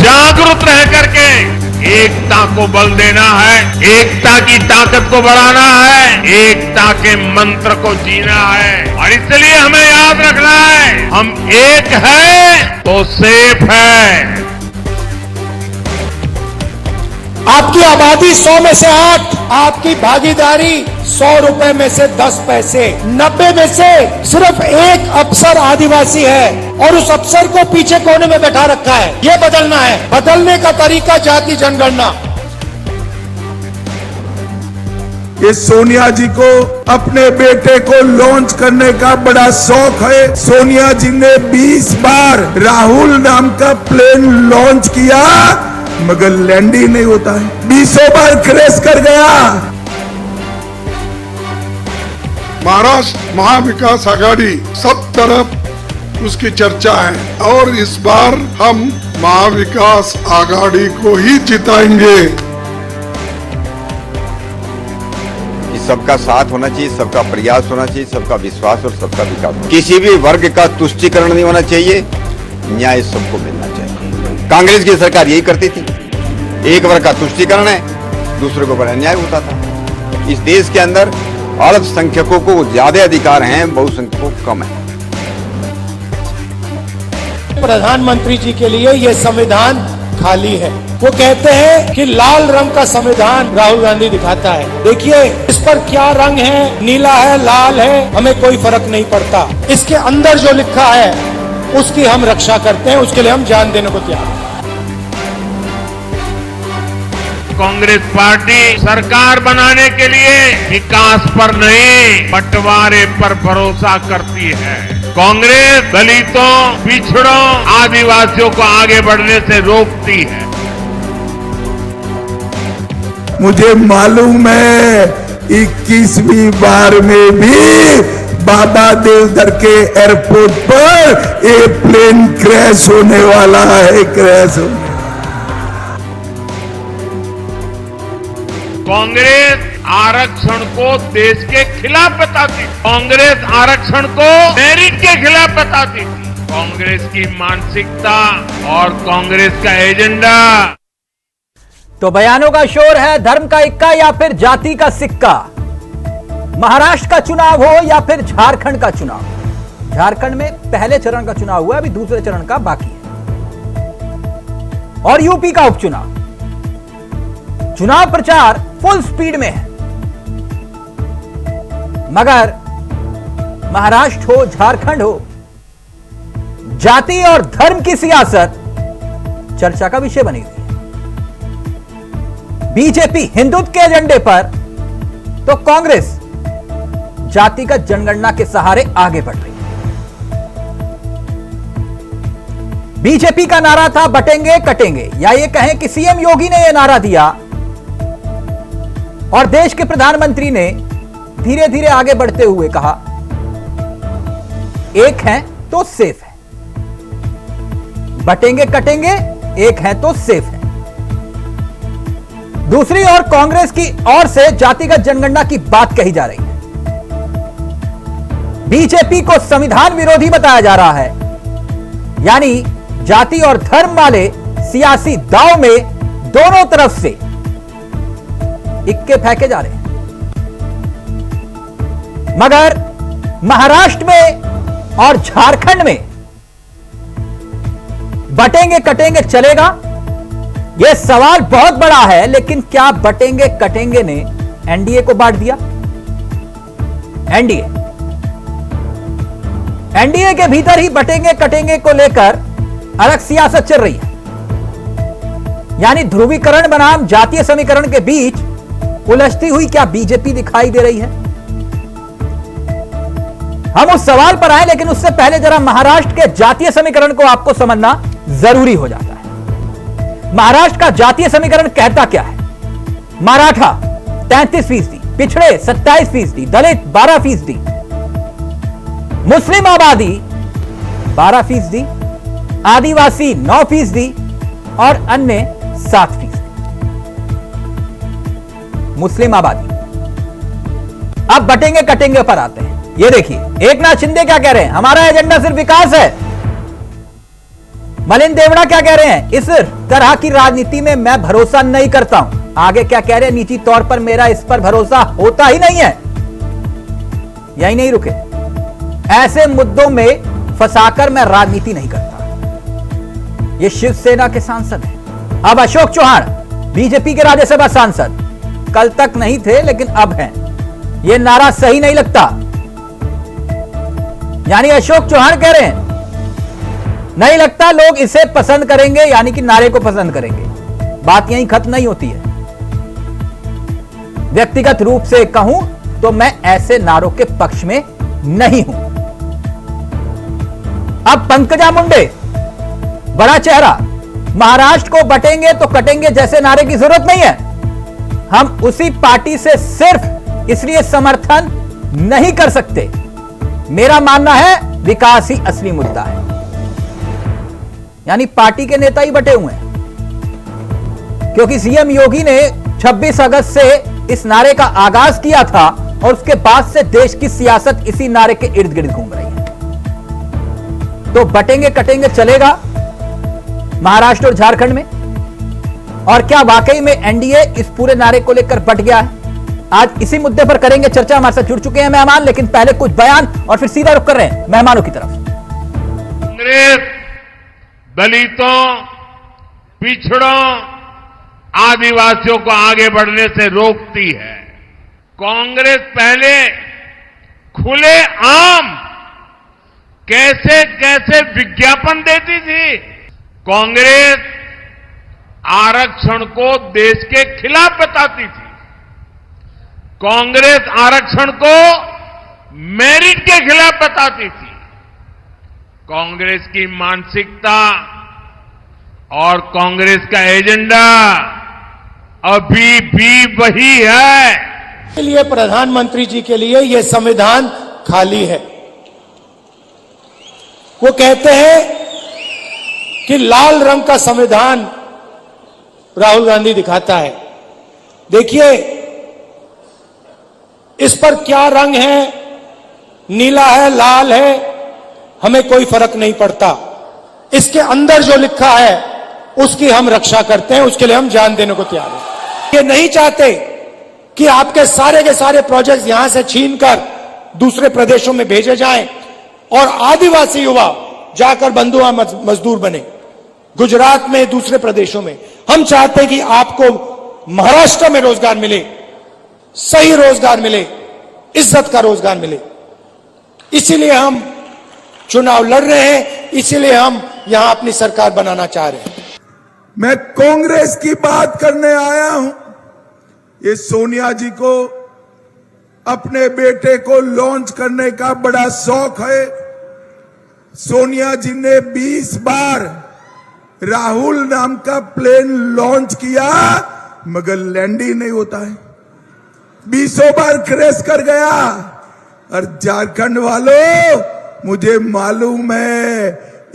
जागरूक रह करके एकता को बल देना है, एकता की ताकत को बढ़ाना है, एकता के मंत्र को जीना है। और इसलिए हमें याद रखना है, हम एक है तो सेफ है। आपकी आबादी 100 में से 8, आपकी भागीदारी 100 रुपए में से 10 पैसे, 90 में से सिर्फ एक अफसर आदिवासी है और उस अफसर को पीछे कोने में बैठा रखा है। ये बदलना है। बदलने का तरीका जाति जनगणना। ये सोनिया जी को अपने बेटे को लॉन्च करने का बड़ा शौक है। सोनिया जी ने 20 बार राहुल नाम का प्लेन लॉन्च किया मगर लैंड ही नहीं होता है, 20 बार क्रैश कर गया। महाराष्ट्र महाविकास आघाड़ी सब तरफ उसकी चर्चा है और इस बार हम महाविकास आघाड़ी को ही जिताएंगे। सबका साथ होना चाहिए, सबका प्रयास होना चाहिए, सबका विश्वास और सबका विकास। किसी भी वर्ग का तुष्टीकरण नहीं होना चाहिए, न्याय सबको मिलना चाहिए। कांग्रेस की सरकार यही करती थी, एक वर्ग का तुष्टीकरण है, दूसरे को बड़ा अन्याय होता था। इस देश के अंदर अल्पसंख्यकों को ज्यादा अधिकार हैं, बहुसंख्यकों को कम है। प्रधानमंत्री जी के लिए यह संविधान खाली है। वो कहते हैं कि लाल रंग का संविधान राहुल गांधी दिखाता है। देखिए इस पर क्या रंग है, नीला है, लाल है, हमें कोई फर्क नहीं पड़ता। इसके अंदर जो लिखा है उसकी हम रक्षा करते हैं, उसके लिए हम जान देने को तैयार हैं। कांग्रेस पार्टी सरकार बनाने के लिए विकास पर नहीं, बंटवारे पर भरोसा करती है। कांग्रेस दलितों, पिछड़ों, आदिवासियों को आगे बढ़ने से रोकती है। मुझे मालूम है 21वीं बार में भी बाबा देवधर के एयरपोर्ट पर एक प्लेन क्रैश होने वाला है, क्रैश होने। कांग्रेस आरक्षण को देश के खिलाफ बताती, कांग्रेस आरक्षण को मेरिट के खिलाफ बताती थी। कांग्रेस की मानसिकता और कांग्रेस का एजेंडा। तो बयानों का शोर है, धर्म का इक्का या फिर जाति का सिक्का। महाराष्ट्र का चुनाव हो या फिर झारखंड का चुनाव। झारखंड में पहले चरण का चुनाव हुआ, अभी दूसरे चरण का बाकी है। और यूपी का उपचुनाव। चुनाव प्रचार फुल स्पीड में है, मगर महाराष्ट्र हो, झारखंड हो, जाति और धर्म की सियासत चर्चा का विषय बनी हुई है। बीजेपी हिंदुत्व के एजेंडे पर तो कांग्रेस जातिगत जनगणना के सहारे आगे बढ़ रही है। बीजेपी का नारा था बटेंगे कटेंगे, या ये कहें कि सीएम योगी ने यह नारा दिया और देश के प्रधानमंत्री ने धीरे धीरे आगे बढ़ते हुए कहा एक है तो सेफ है, बटेंगे कटेंगे, एक है तो सेफ है। दूसरी ओर कांग्रेस की ओर से जातिगत जनगणना की बात कही जा रही है। बीजेपी को संविधान विरोधी बताया जा रहा है, यानी जाति और धर्म वाले सियासी दांव में दोनों तरफ से इक्के फेंके जा रहे हैं। मगर महाराष्ट्र में और झारखंड में बटेंगे कटेंगे चलेगा? यह सवाल बहुत बड़ा है, लेकिन क्या बटेंगे कटेंगे ने एनडीए को बांट दिया? एनडीए के भीतर ही बटेंगे कटेंगे को लेकर अलग सियासत चल रही है, यानी ध्रुवीकरण बनाम जातीय समीकरण के बीच उलझती हुई क्या बीजेपी दिखाई दे रही है? हम उस सवाल पर आए, लेकिन उससे पहले जरा महाराष्ट्र के जातीय समीकरण को आपको समझना जरूरी हो जाता है। महाराष्ट्र का जातीय समीकरण कहता क्या है? मराठा 33%, पिछड़े 27%, दलित 12%, मुस्लिम आबादी 12%, आदिवासी 9% और अन्य 7%। मुस्लिम आबादी। अब बटेंगे कटेंगे पर आते हैं। ये देखिए, एकनाथ शिंदे क्या कह रहे हैं? हमारा एजेंडा सिर्फ विकास है। मलिन देवड़ा क्या कह रहे हैं? इस तरह की राजनीति में मैं भरोसा नहीं करता हूं। आगे क्या कह रहे हैं? निजी तौर पर मेरा इस पर भरोसा होता ही नहीं है। यही नहीं रुके, ऐसे मुद्दों में फंसाकर मैं राजनीति नहीं करता। ये शिवसेना के सांसद हैं। अब अशोक चौहान बीजेपी के राज्यसभा सांसद, कल तक नहीं थे लेकिन अब हैं। यह नारा सही नहीं लगता। यानी अशोक चौहान कह रहे हैं नहीं लगता लोग इसे पसंद करेंगे, यानी कि नारे को पसंद करेंगे। बात यहीं खत्म नहीं होती है। व्यक्तिगत रूप से कहूं तो मैं ऐसे नारों के पक्ष में नहीं हूं। अब पंकजा मुंडे, बड़ा चेहरा, महाराष्ट्र को बटेंगे तो कटेंगे जैसे नारे की जरूरत नहीं है। हम उसी पार्टी से सिर्फ इसलिए समर्थन नहीं कर सकते। मेरा मानना है विकास ही असली मुद्दा है। यानी पार्टी के नेता ही बटे हुए हैं, क्योंकि सीएम योगी ने 26 अगस्त से इस नारे का आगाज किया था और उसके बाद से देश की सियासत इसी नारे के इर्द गिर्द घूम रही है। तो बटेंगे कटेंगे चलेगा महाराष्ट्र और झारखंड में? और क्या वाकई में एनडीए इस पूरे नारे को लेकर बट गया है? आज इसी मुद्दे पर करेंगे चर्चा। हमारे साथ जुड़ चुके हैं मेहमान, लेकिन पहले कुछ बयान और फिर सीधा रुख कर रहे हैं मेहमानों की तरफ। कांग्रेस दलितों, पिछड़ों, आदिवासियों को आगे बढ़ने से रोकती है। कांग्रेस पहले खुले आम कैसे कैसे विज्ञापन देती थी। कांग्रेस आरक्षण को देश के खिलाफ बताती थी। कांग्रेस आरक्षण को मेरिट के खिलाफ बताती थी। कांग्रेस की मानसिकता और कांग्रेस का एजेंडा अभी भी वही है। के लिए प्रधानमंत्री जी के लिए यह संविधान खाली है। वो कहते हैं कि लाल रंग का संविधान राहुल गांधी दिखाता है। देखिए इस पर क्या रंग है, नीला है, लाल है, हमें कोई फर्क नहीं पड़ता। इसके अंदर जो लिखा है उसकी हम रक्षा करते हैं, उसके लिए हम जान देने को तैयार हैं। ये नहीं चाहते कि आपके सारे के सारे प्रोजेक्ट्स यहां से छीनकर दूसरे प्रदेशों में भेजे जाएं और आदिवासी युवा जाकर बंधुआ मजदूर बने गुजरात में, दूसरे प्रदेशों में। हम चाहते हैं कि आपको महाराष्ट्र में रोजगार मिले, सही रोजगार मिले, इज्जत का रोजगार मिले। इसीलिए हम चुनाव लड़ रहे हैं, इसीलिए हम यहां अपनी सरकार बनाना चाह रहे हैं। मैं कांग्रेस की बात करने आया हूं। ये सोनिया जी को अपने बेटे को लॉन्च करने का बड़ा शौक है। सोनिया जी ने 20 बार राहुल नाम का प्लेन लॉन्च किया, मगर लैंड ही नहीं होता है। 20 बार क्रैश कर गया। और झारखंड वालों, मुझे मालूम है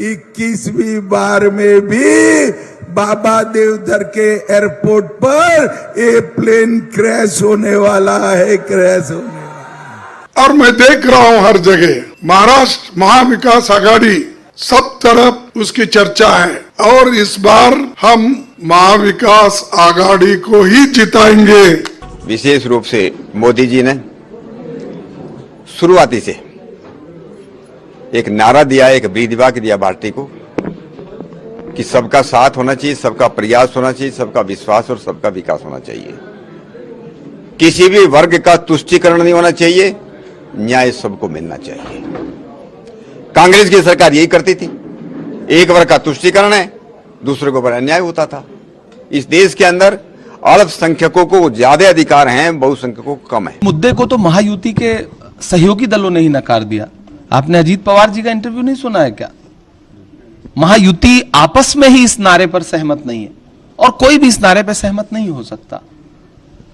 21वीं बार में भी बाबा देवधर के एयरपोर्ट पर ये प्लेन क्रैश होने वाला है, क्रैश होने वाला है। और मैं देख रहा हूं हर जगह महाराष्ट्र महाविकास आघाड़ी, सब तरफ उसकी चर्चा है। और इस बार हम महाविकास आघाड़ी को ही जिताएंगे। विशेष रूप से मोदी जी ने शुरुआती से एक नारा दिया, एक ब्रीदवाक्य दिया पार्टी को कि सबका साथ होना चाहिए, सबका प्रयास होना चाहिए, सबका विश्वास और सबका विकास होना चाहिए। किसी भी वर्ग का तुष्टीकरण नहीं होना चाहिए, न्याय सबको मिलना चाहिए। कांग्रेस की सरकार यही करती थी। एक वर्ग का तुष्टीकरण है, दूसरे को बड़ा अन्याय होता था। इस देश के अंदर अल्पसंख्यकों को ज्यादा अधिकार हैं, बहुसंख्यकों को कम है। मुद्दे को तो महायुति के सहयोगी दलों ने ही नकार दिया। आपने अजीत पवार जी का इंटरव्यू नहीं सुना है क्या? महायुति आपस में ही इस नारे पर सहमत नहीं है और कोई भी इस नारे पर सहमत नहीं हो सकता।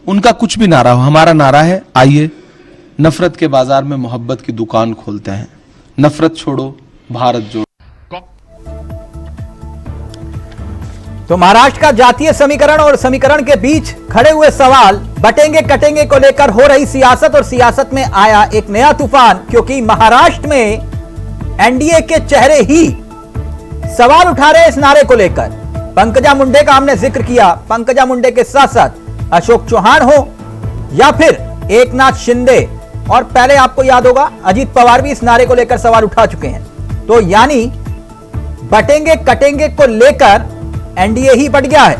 उनका कुछ भी नारा हो, हमारा नारा है, आइए नफरत के बाजार में मोहब्बत की दुकान खोलते हैं। नफरत छोड़ो, भारत जोड़ो। तो महाराष्ट्र का जातीय समीकरण और समीकरण के बीच खड़े हुए सवाल, बटेंगे कटेंगे को लेकर हो रही सियासत, और सियासत में आया एक नया तूफान, क्योंकि महाराष्ट्र में एनडीए के चेहरे ही सवाल उठा रहे हैं इस नारे को लेकर। पंकजा मुंडे का हमने जिक्र किया, पंकजा मुंडे के साथ साथ अशोक चौहान हो या फिर एकनाथ शिंदे, और पहले आपको याद होगा अजीत पवार भी इस नारे को लेकर सवाल उठा चुके हैं। तो यानी बटेंगे कटेंगे को लेकर एनडीए ही बट गया है,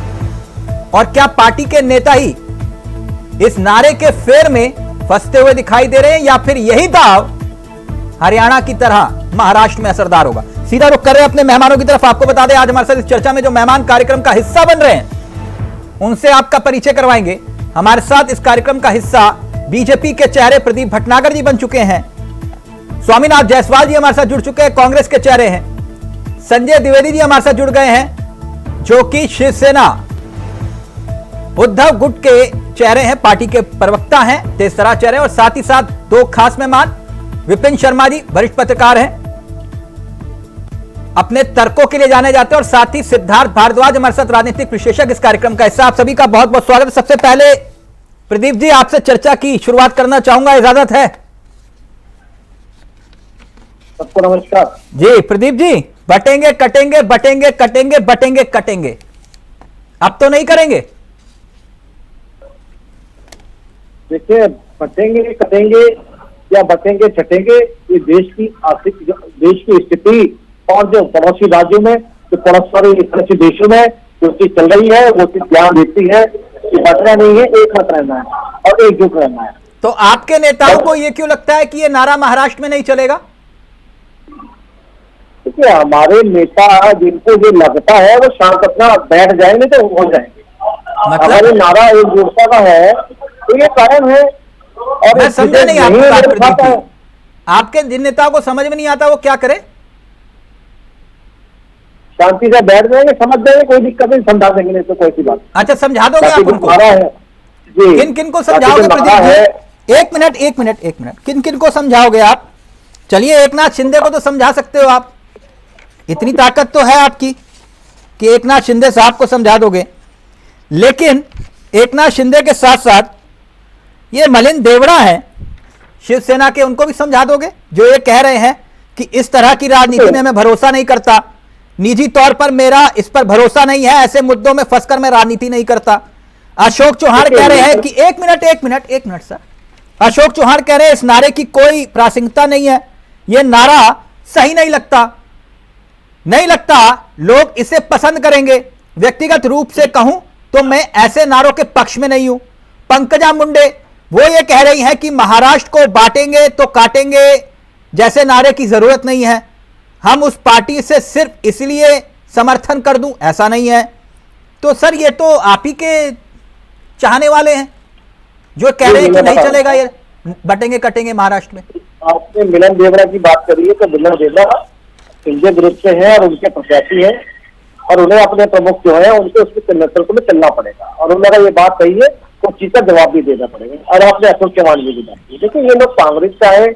और क्या पार्टी के नेता ही इस नारे के फेर में फंसते हुए दिखाई दे रहे हैं, या फिर यही दाव हरियाणा की तरह महाराष्ट्र में असरदार होगा। सीधा रुख कर रहे हैं अपने मेहमानों की तरफ। आपको बता दें आज हमारे साथ इस चर्चा में जो मेहमान कार्यक्रम का हिस्सा बन रहे हैं उनसे आपका परिचय करवाएंगे। हमारे साथ इस कार्यक्रम का हिस्सा बीजेपी के चेहरे प्रदीप भटनागर जी बन चुके हैं, स्वामीनाथ जायसवाल जी हमारे साथ जुड़ चुके हैं, कांग्रेस के चेहरे हैं, संजय द्विवेदी जी हमारे साथ जुड़ गए हैं जो कि शिवसेना उद्धव गुट के चेहरे हैं, पार्टी के प्रवक्ता हैं, तेजतरा चेहरे, और साथ ही साथ दो खास मेहमान विपिन शर्मा जी वरिष्ठ पत्रकार हैं, अपने तर्कों के लिए जाने जाते हैं, और साथ ही सिद्धार्थ भारद्वाज हमारे साथ राजनीतिक विशेषज्ञ इस कार्यक्रम का हिस्सा। आप सभी का बहुत बहुत स्वागत है। सबसे पहले प्रदीप जी आपसे चर्चा की शुरुआत करना चाहूंगा, इजाजत है? सबको नमस्कार जी। प्रदीप जी, बटेंगे कटेंगे बटेंगे कटेंगे बटेंगे कटेंगे, अब तो नहीं करेंगे? देखिए, बटेंगे कटेंगे या बटेंगे छटेंगे, ये देश की आर्थिक, देश की स्थिति और जो पड़ोसी राज्यों में, जो पड़ोसी देशों में जो चीज चल रही है वो चीज ध्यान देती है कि बटना नहीं है, एक मत रहना है और एकजुट रहना है। तो आपके नेताओं को ये क्यों लगता है कि ये नारा महाराष्ट्र में नहीं चलेगा? देखिए, हमारे नेता जिनको ये लगता है वो शांत अपना बैठ जाएंगे तो हो जाएंगे। हमारे नारा एकजुटता का है, तो ये कारण है। और मैं समझा नहीं आपकी बात प्रदीप जी। आपके जिन नेताओं को समझ में नहीं आता वो क्या करे? शांति से बैठ जाएंगे, समझ जाएंगे, कोई दिक्कत नहीं, समझा देंगे, नहीं तो कोई सी बात। अच्छा, समझा दोगे आप उनको? किन किन को समझाओगे प्रदीप जी? एक मिनट, किन किन को समझाओगे आप? चलिए, एकनाथ शिंदे को तो समझा सकते हो आप, इतनी ताकत तो है आपकी कि एकनाथ शिंदे साहब को समझा दोगे। लेकिन एकनाथ शिंदे के साथ साथ ये मलिन देवड़ा है शिवसेना के, उनको भी समझा दोगे जो ये कह रहे हैं कि इस तरह की राजनीति में मैं भरोसा नहीं करता, निजी तौर पर मेरा इस पर भरोसा नहीं है, ऐसे मुद्दों में फंसकर मैं राजनीति नहीं करता। अशोक चौहान कह रहे हैं कि एक मिनट सर, अशोक चौहान कह रहे हैं इस नारे की कोई प्रासंगिकता नहीं है, यह नारा सही नहीं लगता, लोग इसे पसंद करेंगे। व्यक्तिगत रूप से कहूं तो मैं ऐसे नारों के पक्ष में नहीं हूं। पंकजा मुंडे वो ये कह रही हैं कि महाराष्ट्र को बांटेंगे तो काटेंगे जैसे नारे की जरूरत नहीं है, हम उस पार्टी से सिर्फ इसलिए समर्थन कर दूं ऐसा नहीं है। तो सर, ये तो आप ही के चाहने वाले हैं जो कह रहे हैं कि नहीं चलेगा ये बटेंगे कटेंगे महाराष्ट्र में। आपने मिलन देवड़ा की बात करी है, तो मिलन देवड़ा इंडिया ग्रुप से है और उनके प्रत्याशी हैं, और उन्हें अपने प्रमुख जो है उनके उसके नेतृत्व में चलना पड़ेगा, और उन्होंने ये बात कही है तो चीज का जवाब भी देना पड़ेगा। और आपने अशोक चौहान की भी बात की। देखिए, ये लोग कांग्रेस का है,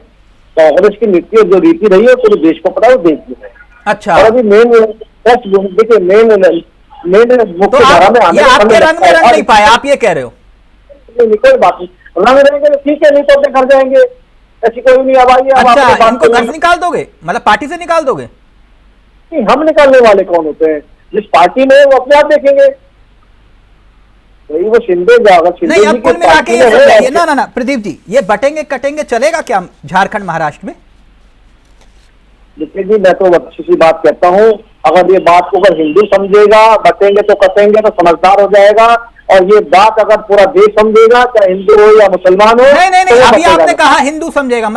कांग्रेस की नीति जो रीति रही है पूरे देश को पता है, वो देश में है। अच्छा, और अभी मेन देखिए मेन मुख्य धारा में आने आपके रंग में रंग नहीं पाए, आप ये कह रहे हो? कोई बात नहीं, रंग रहेंगे तो ठीक है, नहीं तो अपने घर जाएंगे, ऐसी कोई नहीं आवाज। अच्छा, इनको घर से निकाल दोगे, मतलब पार्टी से निकाल दोगे? नहीं, हम निकालने वाले कौन होते हैं? जिस पार्टी में वो अपने आप देखेंगे, वही वो शिंदे जाएगा। नहीं, अब कुल मिला के ये समझाइए ना प्रदीप जी, ये बटेंगे कटेंगे चलेगा क्या झारखंड महाराष्ट्र में? देखिए जी, मैं तो अच्छी सी बात कहता हूँ, अगर ये बात को अगर हिंदू समझेगा बटेंगे तो कटेंगे तो समझदार हो जाएगा, और ये बात अगर पूरा देश समझेगा, चाहे हिंदू हो या मुसलमान हो। नहीं, तो अभी आपने कहा हिंदू समझेगा,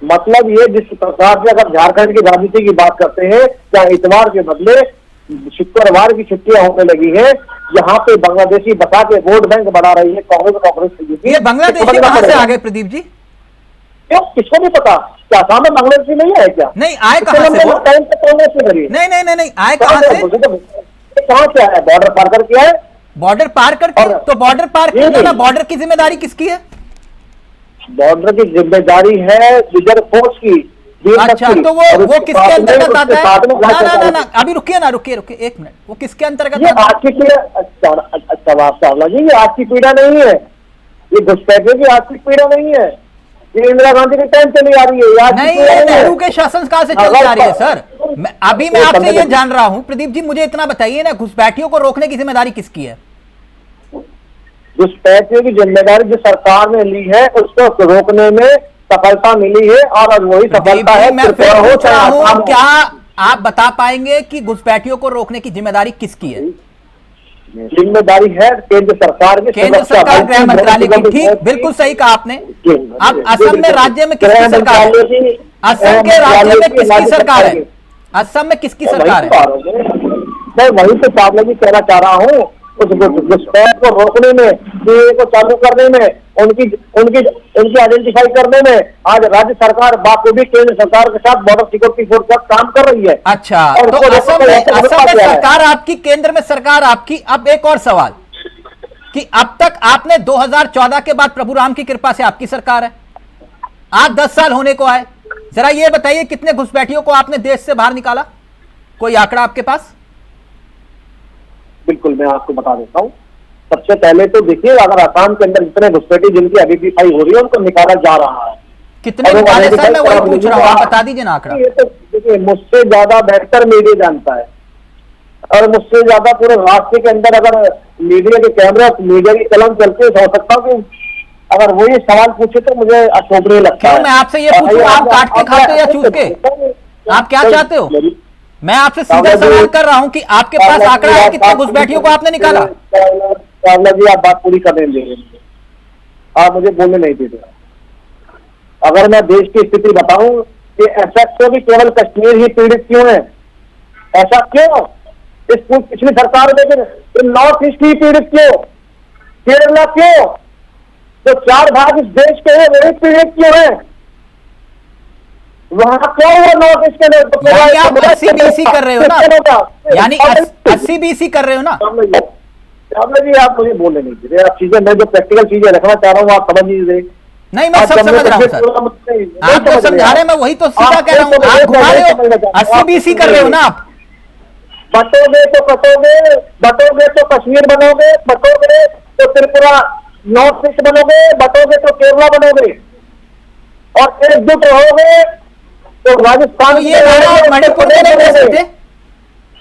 मतलब ये जिस प्रकार से अगर झारखंड की राजनीति की बात करते हैं, क्या इतवार के बदले शुक्रवार की छुट्टियां होने लगी है, यहाँ पे बांग्लादेशी बता के वोट बैंक बढ़ा रही है कांग्रेस। ये बांग्लादेशी कहां से आ गए प्रदीप जी? क्यों, किसको नहीं पता? क्या आसाम में बांग्लादेशी नहीं है क्या? नहीं, आए कहां से वो? नहीं, आए कहां से? कहां से आया? बॉर्डर पार करके आए। बॉर्डर पार करके? तो बॉर्डर पार करना, बॉर्डर की जिम्मेदारी किसकी है? बॉर्डर की जिम्मेदारी है रिजर्व फोर्स की। अच्छा, तो वो किसके अंतर्गत आता है? ना, अभी रुकिए एक मिनट, वो किसके अंतर्गत आता है? आपकी पीड़ा, अच्छा जी, ये आपकी पीड़ा नहीं है, ये घुसपैठियों की आर्थिक पीड़ा नहीं है, ये इंदिरा गांधी के टाइम चली आ रही है यार, नहीं, ये नेहरू के शासनकाल से चलती आ रही है सर। अभी मैं आपसे ये जान रहा हूं, प्रदीप जी मुझे इतना बताइए ना, घुसपैठियों को रोकने की जिम्मेदारी किसकी है? घुसपैठियों की जिम्मेदारी जो सरकार ने ली है उसको रोकने में सफलता मिली है और वही सफलता है। मैं फिर पूछ रहा हूं, क्या आप बता पाएंगे कि घुसपैठियों को रोकने की जिम्मेदारी किसकी है? जिम्मेदारी है केंद्र सरकार की, केंद्र सरकार, गृह मंत्रालय की। ठीक, बिल्कुल सही कहा आपने। अब असम में राज्य में किसकी सरकार है? असम के राज्य में किसकी सरकार है? असम में किसकी सरकार है? मैं वही तो चावला जी कहना चाह रहा हूँ, उस घुसपैठ को रोकने में, को चालू करने में, उनकी उनकी उनकी आइडेंटिफाई करने में आज राज्य सरकार बाखूबी केंद्र सरकार के साथ बॉर्डर सिक्योरिटी फोर्स का काम कर रही है। अच्छा, तो असम में सरकार आपकी, केंद्र में सरकार आपकी। अब एक और सवाल कि अब तक आपने 2014 के बाद प्रभु राम की कृपा से आपकी सरकार है, आज 10 साल होने को आए, जरा ये बताइए कितने घुसपैठियों को आपने देश से बाहर निकाला? कोई आंकड़ा आपके पास? बिल्कुल, मैं आपको बता देता हूँ। सबसे पहले तो देखिए, अगर असम के अंदर जितने घुसपैठी जिनकी आइडेंटिफाई हो रही है उनको निकाला जा रहा है। कितने निकाले सर? मैं वही पूछ रहा हूँ, आप बता दीजिए ना आंकड़ा। ये तो देखिए, मुझसे ज्यादा बेहतर मीडिया जानता है और मुझसे ज्यादा पूरे रास्ते के अंदर अगर मीडिया के कैमरा, मीडिया की कलम चलते हो सकता हूँ कि अगर वो ये सवाल पूछे तो मुझे अशोभनीय लगता है। मैं आपसे ये पूछूं, आप काट के खाते हो या चूस के? आप क्या चाहते हो? मैं आपसे सीधा सवाल कर रहा हूं कि आपके पास आंकड़ा है कितने घुसपैठियों को आपने निकाला? चावला जी, आप बात पूरी करने देंगे, आप मुझे बोलने नहीं देते। अगर मैं देश की स्थिति बताऊं कि ऐसा क्यों भी केवल कश्मीर ही पीड़ित क्यों है, ऐसा क्यों? इस पिछली सरकार में नॉर्थ ईस्ट ही पीड़ित क्यों, केरला क्यों, जो 4 भाग इस देश के हैं वही पीड़ित क्यों है? वहां क्यों वो नॉर्थ ईस्ट के लोग? आप 80-20 कर रहे हो ना, यानी 80-20 कर रहे हो ना? जी, आप मुझे बोलने नहीं दे रहे, आप चीजें, मैं जो प्रैक्टिकल चीजें रखना चाह रहा हूँ आप समझ नहीं रहे। नहीं, मैं सब समझ रहा हूँ सर, आप तो समझा रहे, मैं वही तो सीधा कह रहा हूँ। आप घुमा रहे हो, 80-20 कर रहे हो ना आप। बटोगे तो कटोगे, बटोगे तो कश्मीर बनोगे, बटोगे तो त्रिपुरा नॉर्थ ईस्ट बनोगे, बटोगे तो केरला बनोगे, और एकजुट रहोगे तो राजस्थान, ये मणिपुर में नहीं दे सकते?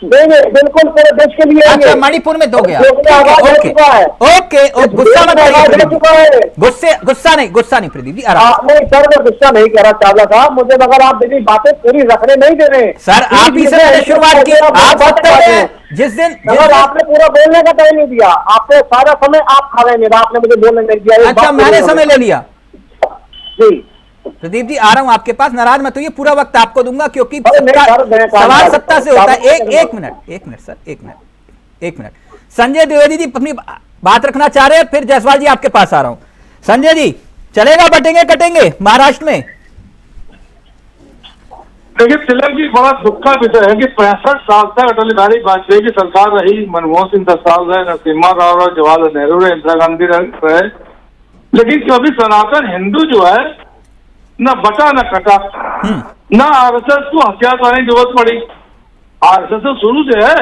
देंगे, बिल्कुल पूरे देश के लिए। अच्छा, मणिपुर में दोगे आप? ओके, गुस्सा मत करिए, गुस्सा नहीं प्रदीप जी, आराम। नहीं सर, मैं गुस्सा नहीं कह रहा चावला साहब, मुझे मगर आप मेरी बातें पूरी रखने नहीं दे रहे सर। आप ही से मैंने शुरुआत की, आप जिस दिन आपने पूरा बोलने का टाइम नहीं दिया, आपने सारा समय आप खा रहे हैं, आपने मुझे बोलने नहीं दिया। अच्छा, मैंने समय ले लिया जी। प्रदीप जी, आ रहा हूं आपके पास, नाराज मत होइए, पूरा वक्त आपको दूंगा क्योंकि सवाल सत्ता से होता है। एक मिनट सर, एक मिनट। संजय द्विवेदी जी अपनी बात रखना चाह रहे हैं, फिर जायसवाल जी आपके पास आ रहा हूं। संजय जी, चलेगा बटेंगे कटेंगे महाराष्ट्र में? देखिए तिलक जी, बड़ा दुख का विषय है कि 65 साल तक अटल बिहारी वाजपेयी की सरकार रही, मनमोहन सिंह 10 साल रहे, नरसिम्हा राव रहे, जवाहरलाल नेहरू रहे, इंदिरा गांधी रहे, लेकिन कभी सनातन हिंदू जो है न बटा न कटा, न आरएसएस को हथियार बनाने की जरूरत पड़ी। आरएसएस तो शुरू से है,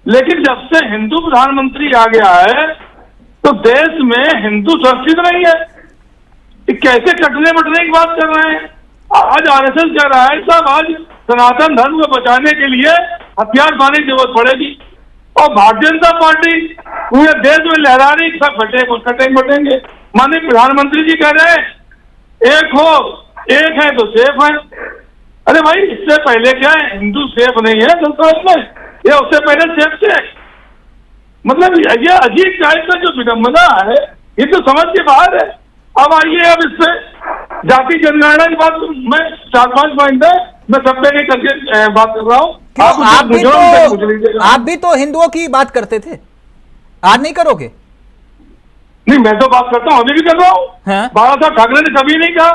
लेकिन जब से हिंदू प्रधानमंत्री आ गया है तो देश में हिंदू सुरक्षित नहीं है। कैसे कटने बटने की बात कर रहे हैं? आज आरएसएस कह रहा है साहब आज सनातन धर्म को बचाने के लिए हथियार बनाने की जरूरत पड़ेगी, और भारतीय जनता पार्टी पूरे देश में लहरा रही सब कटेंगे। माननीय प्रधानमंत्री जी कह रहे हैं एक है तो सेफ है। अरे भाई, इससे पहले क्या है, हिंदू सेफ नहीं है संसद में, ये उससे पहले सेफ थे। मतलब ये अजीब टाइप का जो विडम्बना है, ये तो समझ के बाहर है। अब आइए, अब इससे जाति जनगणना की बात, मैं 4-5 पॉइंट है, मैं सब पे करके बात कर रहा हूँ। आप भी तो हिंदुओं की बात करते थे, आज नहीं करोगे? नहीं, मैं तो बात करता हूँ, अभी भी कर रहा हूँ। बाला साहब ठाकरे ने कभी नहीं कहा,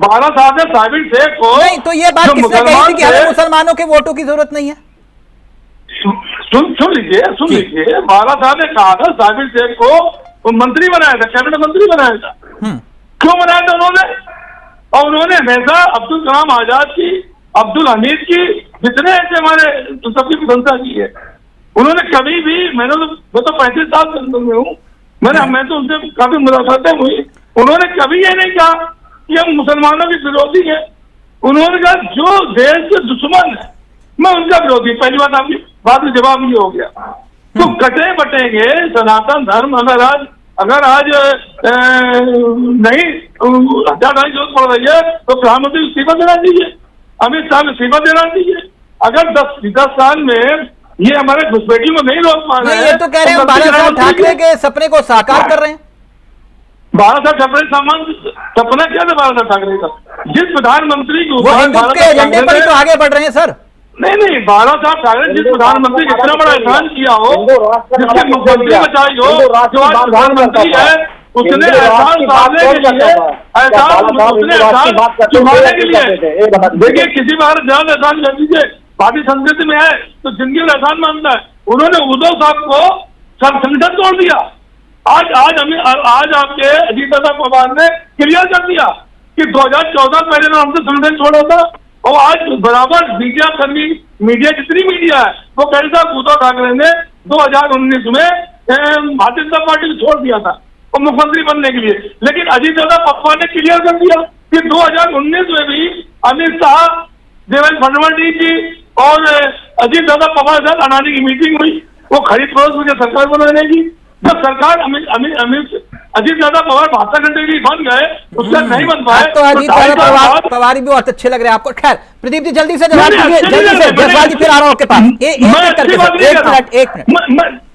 बाला साहब ने साबिर शेख को नहीं, तो ये बात किसने कही थी कि हमें मुसलमानों के वोटों की जरूरत नहीं है? सुन लीजिए, बाला साहब ने कहा था साबिर शेख को मंत्री बनाया था, कैबिनेट मंत्री बनाया था। क्यों बनाया था उन्होंने? और उन्होंने हमेशा अब्दुल कलाम आजाद की, अब्दुल हमीद की, जितने ऐसे हमारे सबकी प्रशंसा की है। उन्होंने कभी भी, मैं तो 35 साल में हूँ, मैं तो उनसे काफी मुलाकातें हुई, उन्होंने कभी ये नहीं कहा कि हम मुसलमानों के विरोधी हैं। उन्होंने कहा जो देश के दुश्मन है मैं उनका विरोधी। पहली बात आपकी बात में जवाब ये हो गया। तो कटे बटेंगे सनातन धर्म अगर आज नहीं हत्याकांड की जरूरत पड़ रही है तो प्रधानमंत्री को इस्तीफा देना चाहिए, अमित शाह को इस्तीफा देना चाहिए। अगर 10 साल में ये हमारे घुसपैठी को नहीं रोक पा रहे हैं। ये तो कह रहे हैं बाला साहब ठाकरे के सपने को साकार कर रहे हैं। बाला साहब ठाकरे सपना क्या था बाला साहब ठाकरे का? जिस प्रधानमंत्री को वो हिंदुत्व के एजेंडे पर ही तो आगे बढ़ रहे हैं सर। नहीं बाला साहब ठाकरे जिस प्रधानमंत्री ने इतना बड़ा एहसान किया हो, जिसके मुख्यमंत्री बचाई हो, जो आज प्रधानमंत्री है, उसने एहसान उतारने के लिए एहसान चुकाने के लिए देखिए किसी बार ज्यादा एहसान कर दीजिए। पार्टी संस्कृति में है तो जिंदगी में एहसान मानता है। उन्होंने उद्धव साहब को संगठन तोड़ दिया। आज आपके अजीत पवार ने क्लियर कर दिया कि 2014 पहले ने हमसे संगठन छोड़ा था और आज बराबर मीडिया कर्मी मीडिया जितनी मीडिया है वो कह रहा उद्धव ठाकरे ने 2019 में भारतीय जनता पार्टी को छोड़ दिया था और मुख्यमंत्री बनने के लिए। लेकिन अजीत पवार ने क्लियर कर दिया कि 2019 में भी अमित शाह, देवेंद्र फडणवीस जी और अजीत पवार के साथ अडानी की मीटिंग हुई। वो खरीद फरोख्त मुझे सरकार बनाने की। जब सरकार अजीत पवार 72 घंटे के लिए बन गए, उससे नहीं बन पाए। तो अजीत पवार भी बहुत अच्छे लग रहे हैं आपको। खैर प्रदीप जी जल्दी से जवाब दीजिए, जल्दी से। जसवाल जी फिर आ रहा हूं आपके पास। एक मिनट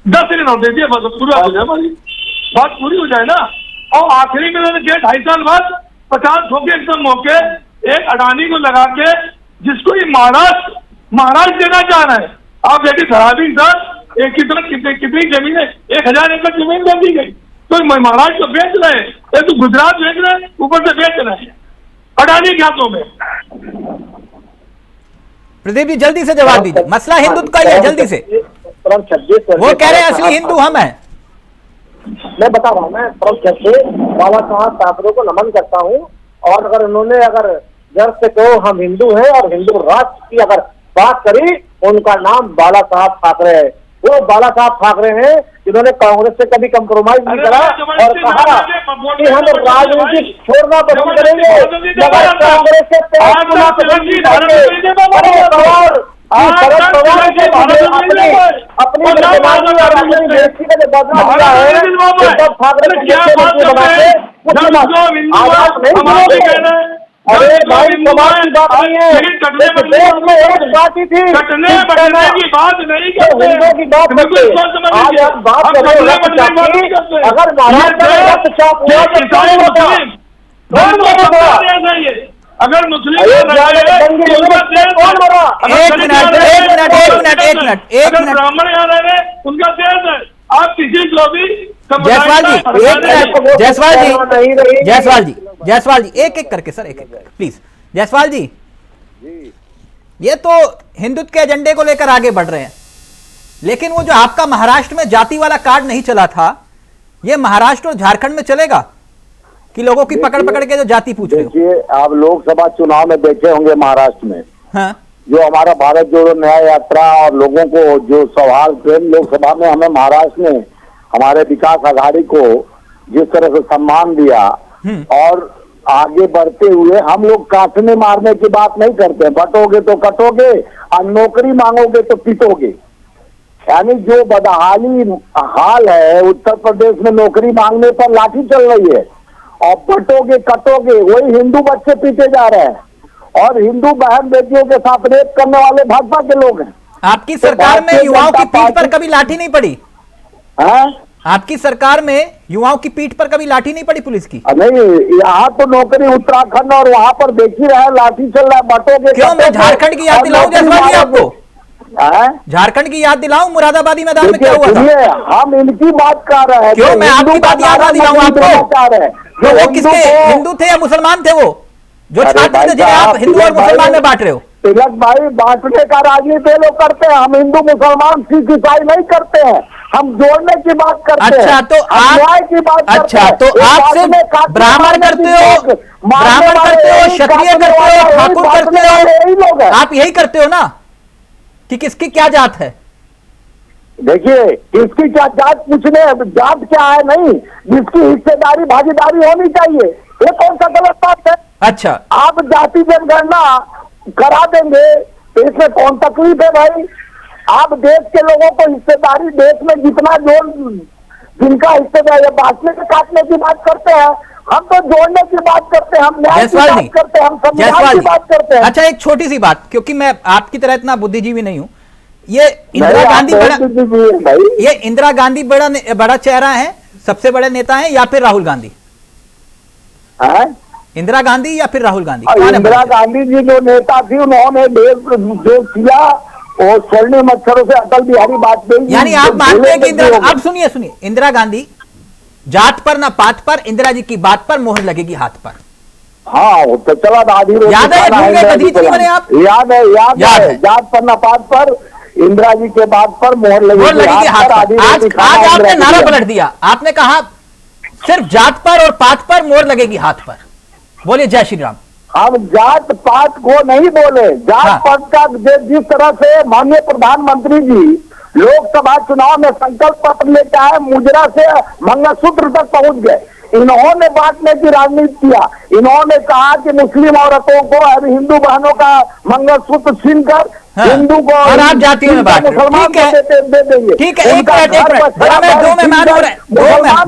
10 सेकंड और दे दिए, पूरा हो जाए, हमारी बात पूरी हो जाए ना। और आखिरी में उन्होंने किया 2.5 साल बाद 50 ठोके एकदम मौके एक अडानी को लगा के, जिसको ये महाराष्ट्र देना चाह रहे हैं। आप देखिए धरावी सर एक की तरफ कितनी जमीन है, 1000 एकड़ जमीन दे दी गई। तो महाराष्ट्र को बेच रहे हैं, एक तो गुजरात बेच रहे हैं, ऊपर से बेच रहे हैं अडानी के हाथों में। प्रदीप जी जल्दी से जवाब दीजिए। मसला हिंदुत्व का ही है, जल्दी से। वो कह रहे हैं असली हिंदू हम हैं। मैं बता रहा हूँ, मैं परम से बाबा साहब ठाकरे को नमन करता हूँ। और अगर उन्होंने गर्व से कहो हम हिंदू हैं और हिंदू राष्ट्र की अगर बात करी, उनका नाम बाला साहब ठाकरे है। वो बाला साहब ठाकरे हैं जिन्होंने कांग्रेस से कभी कंप्रोमाइज नहीं करा और कहा कि हम राजनीति छोड़ना पसंद करेंगे मगर कांग्रेस से शरद पवार के अपनी राजनीति व्यक्तिगत बदलाव हुआ है। उद्धव ठाकरे अरे भाई समाज की बात नहीं है, देश में एक बात ही थी हिंदुओं की बात करते। आज हम बात कर रहे हैं अगर महाराष्ट्र में रक्तचाप हुआ तो कौन होगा? अगर मुस्लिम कौन मरा? एक मिनट ब्राह्मण यहाँ रह रहे उनका देश है। आप किसी को भी जायसवाल जी एक एक करके सर, एक प्लीज। जायसवाल जी ये तो हिंदुत्व के एजेंडे को लेकर आगे बढ़ रहे हैं, लेकिन वो जो आपका महाराष्ट्र में जाति वाला कार्ड नहीं चला था, ये महाराष्ट्र और झारखंड में चलेगा कि लोगों की पकड़ के जो जाति पूछ रहे हो? देखिए आप लोकसभा चुनाव में देखे होंगे महाराष्ट्र में, हाँ जो हमारा भारत जोड़ो न्याय यात्रा और लोगों को जो सवाल प्रेम लोकसभा में हमें महाराष्ट्र में हमारे विकास आघाड़ी को जिस तरह से सम्मान दिया और आगे बढ़ते हुए हम लोग काटने मारने की बात नहीं करते, बटोगे तो कटोगे और नौकरी मांगोगे तो पिटोगे। यानी जो बदहाली हाल है उत्तर प्रदेश में, नौकरी मांगने पर लाठी चल रही है और बटोगे कटोगे, वही हिंदू बच्चे पीटे जा रहे हैं और हिंदू बहन बेटियों के साथ रेप करने वाले भाजपा के लोग हैं। आपकी सरकार में युवाओं की पीठ पर कभी लाठी नहीं पड़ी? आपकी सरकार में युवाओं की पीठ पर कभी लाठी नहीं पड़ी पुलिस की? नहीं, यहाँ तो नौकरी उत्तराखंड और वहाँ पर देख ही रहा है, लाठी चल रहा है, बटोगे। क्यों मैं झारखंड की याद दिलाऊं जायसवाल जी आपको? झारखंड की याद दिलाऊं? मुरादाबादी मैदान में क्या हुआ था? हम इनकी बात कर रहे हैं। क्यों मैं आपकी बात याद दिलाऊं आपको? वो किसके हिंदू थे या मुसलमान थे? वो जो छात्र थे जिन्हें आप हिंदू और मुसलमान में बांट रहे हो? तिलक भाई, बांटने का राजनीति लोग करते हैं, हम हिंदू मुसलमान सिख ईसाई नहीं करते हैं, हम जोड़ने की बात करते हैं। अच्छा तो आप की बात अच्छा तो आप सिर्फ ब्राह्मण करते हो, क्षत्रिय करते हो, ठाकुर करते हो, आप यही करते हो ना कि किसकी क्या जात है? देखिए, इसकी क्या जांच पूछने, जांच क्या है नहीं, जिसकी हिस्सेदारी भागीदारी होनी चाहिए, ये कौन सा गलत बात है? अच्छा, आप जाति जनगणना करा देंगे तो इसमें कौन तकलीफ है भाई? आप देश के लोगों को हिस्सेदारी, देश में जितना जो जिनका हिस्सेदारी बांटने से काटने की बात करते हैं, हम तो जोड़ने की बात करते हैं, हम न्याय की बात करते हैं, हम संविधान की बात करते हैं। अच्छा, एक छोटी सी बात, क्योंकि मैं आपकी तरह इतना बुद्धिजीवी नहीं हूं, ये इंदिरा गांधी बड़ा, ये इंदिरा गांधी बड़ा चेहरा है, सबसे बड़े नेता हैं, या फिर राहुल गांधी? इंदिरा गांधी या फिर राहुल गांधी? इंदिरा गांधी जी जो नेता थी, उन्होंने जो किया वो स्वर्णिम अक्षरों से अटल बिहारी वाजपेयी। यानी आप मानते हैं कि इंदिरा, अब सुनिए इंदिरा गांधी जात पर ना पात पर, इंदिरा जी की बात पर मोहर लगेगी हाथ पर। हाँ, वो तो चला आधी रोटी याद है, बने आप? याद है, जात पर ना पात पर, इंदिरा जी के बात पर मोहर लगेगी हाथ पर। आज आपने नारा पलट दिया, आपने कहा सिर्फ जात पर और पात पर मोहर लगेगी हाथ पर। बोलिए जय श्री राम। हम जात पात को नहीं बोले, जात पात का जिस तरह से माननीय प्रधानमंत्री जी लोकसभा चुनाव में संकल्प पत्र लेके आए, मुजरा से मंगलसूत्र तक पहुंच गए, इन्होंने बांटने की राजनीति किया। इन्होंने कहा कि मुस्लिम औरतों को और हिंदू बहनों का मंगलसूत्र छीनकर हिंदू को और आप जातियों में बांट, मुसलमान को दे देंगे। ठीक है, एक मिनट, दो मेहमान हो रहे,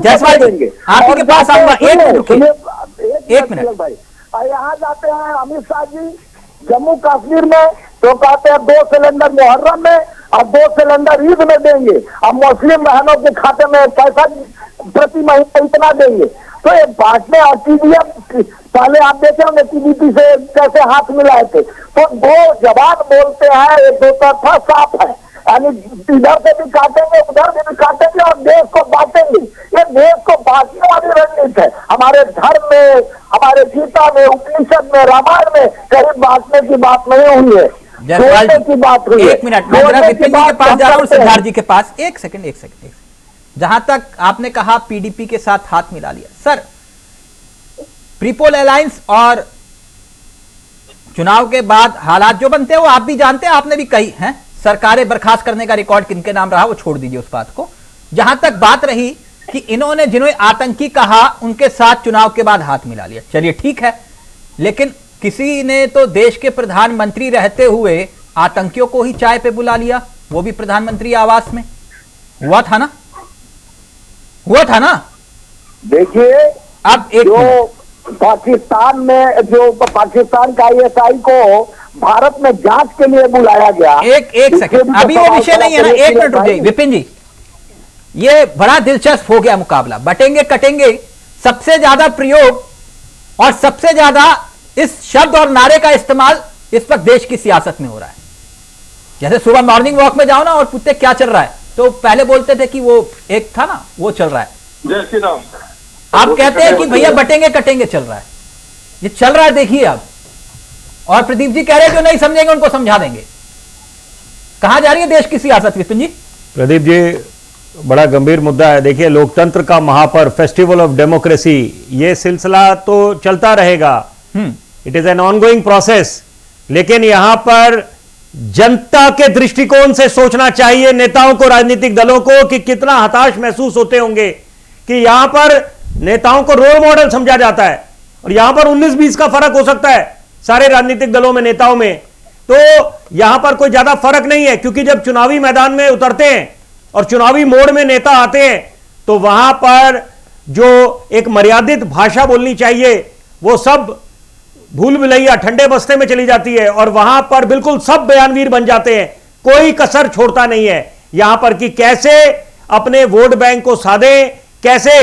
जयसवाल जी आप ही के पास आऊंगा, एक मिनट भाई। यहाँ जाते हैं अमित शाह जी जम्मू कश्मीर में, तो कहते हैं 2 सिलेंडर मुहर्रम में और 2 सिलेंडर ईद में देंगे, अब मुस्लिम बहनों के खाते में पैसा प्रति महीने इतना देंगे। तो ये बांटने और पहले आप देखे होंगे टीडीपी से कैसे हाथ मिलाए थे, तो दो जवान बोलते हैं, एक दो तरफा साफ है, यानी इधर से भी काटेंगे उधर से भी काटेंगे और देश को बांटेंगे। ये देश को बांटने वाली रणनीति है। हमारे धर्म में, हमारे गीता में, उपनिषद में, रामायण में कहीं बांटने की बात नहीं हुई है, जोड़ने की बात हुई है। एक मिनट, मैं जरा विपिन जी के पास जा रहा हूं, सिद्धार्थ जी के पास। एक सेकंड। जहां तक आपने कहा पीडीपी के साथ हाथ मिला लिया, सर प्रीपोल अलायंस और चुनाव के बाद हालात जो बनते हैं वो आप भी जानते हैं, आपने भी कही है, सरकारें बर्खास्त करने का रिकॉर्ड किनके नाम रहा वो छोड़ दीजिए उस बात को। जहां तक बात रही कि इन्होंने जिन्हें आतंकी कहा उनके साथ चुनाव के बाद हाथ मिला लिया, चलिए ठीक है, लेकिन किसी ने तो देश के प्रधानमंत्री रहते हुए आतंकियों को ही चाय पे बुला लिया, वो भी प्रधानमंत्री आवास में। हुआ था ना? देखिए, अब एक पाकिस्तान में जो पाकिस्तान का आईएसआई को भारत में जांच के लिए बुलाया गया। एक सेकंड, अभी वो विषय नहीं है ना, एक मिनट रुकिए विपिन जी। ये बड़ा दिलचस्प हो गया मुकाबला, बटेंगे कटेंगे, सबसे ज्यादा प्रयोग और सबसे ज्यादा इस शब्द और नारे का इस्तेमाल इस वक्त देश की सियासत में हो रहा है। जैसे सुबह मॉर्निंग वॉक में जाओ ना और पूछते क्या चल रहा है, तो पहले बोलते थे कि वो एक था ना, वो चल रहा है। जय श्री राम। आप कहते हैं कि भैया बटेंगे कटेंगे चल रहा है, ये चल रहा है देखिए अब। और प्रदीप जी कह रहे हैं जो नहीं समझेंगे उनको समझा देंगे। कहां जा रही है देश की सियासत विपिन जी? प्रदीप जी, बड़ा गंभीर मुद्दा है। देखिए, लोकतंत्र का महापर्व, फेस्टिवल ऑफ डेमोक्रेसी, ये सिलसिला तो चलता रहेगा, it is an ongoing process, लेकिन यहां पर जनता के दृष्टिकोण से सोचना चाहिए नेताओं को, राजनीतिक दलों को, कि कितना हताश महसूस होते होंगे कि यहां पर नेताओं को रोल मॉडल समझा जाता है और यहां पर 19-20 का फर्क हो सकता है सारे राजनीतिक दलों में, नेताओं में। तो यहां पर कोई ज्यादा फर्क नहीं है, क्योंकि जब चुनावी मैदान में उतरते हैं और चुनावी मोड में नेता आते हैं तो वहां पर जो एक मर्यादित भाषा बोलनी चाहिए वो सब भूल भुलैया ठंडे बस्ते में चली जाती है और वहां पर बिल्कुल सब बयानवीर बन जाते हैं, कोई कसर छोड़ता नहीं है यहां पर कि कैसे अपने वोट बैंक को साधें, कैसे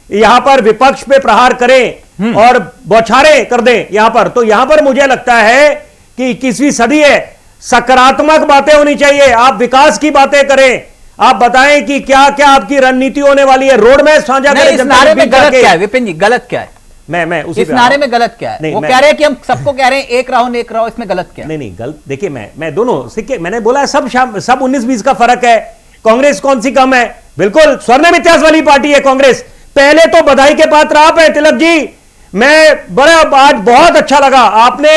यहां पर विपक्ष पे प्रहार करें और बौछारें कर दें यहां पर। तो यहां पर मुझे लगता है कि 21वीं सदी है, सकारात्मक बातें होनी चाहिए, आप विकास की बातें करें, आप बताएं कि क्या क्या आपकी रणनीति होने वाली है, रोड मैप साझा करें। इस नारे में गलत क्या है विपिन जी, गलत क्या है? मैं उसी इस नारे में गलत क्या है? वो कह रहे हैं कि हम सबको कह रहे हैं एक रहो, इसमें गलत क्या है? नहीं गलत, देखिए मैं दोनों सिक्के, मैंने बोला सब 19-20 का फर्क है। कांग्रेस कौन सी कम है? बिल्कुल स्वर्णिम इतिहास वाली पार्टी है कांग्रेस। पहले तो बधाई के पात्र आप हैं तिलक जी, मैं बड़ा आज बहुत अच्छा लगा, आपने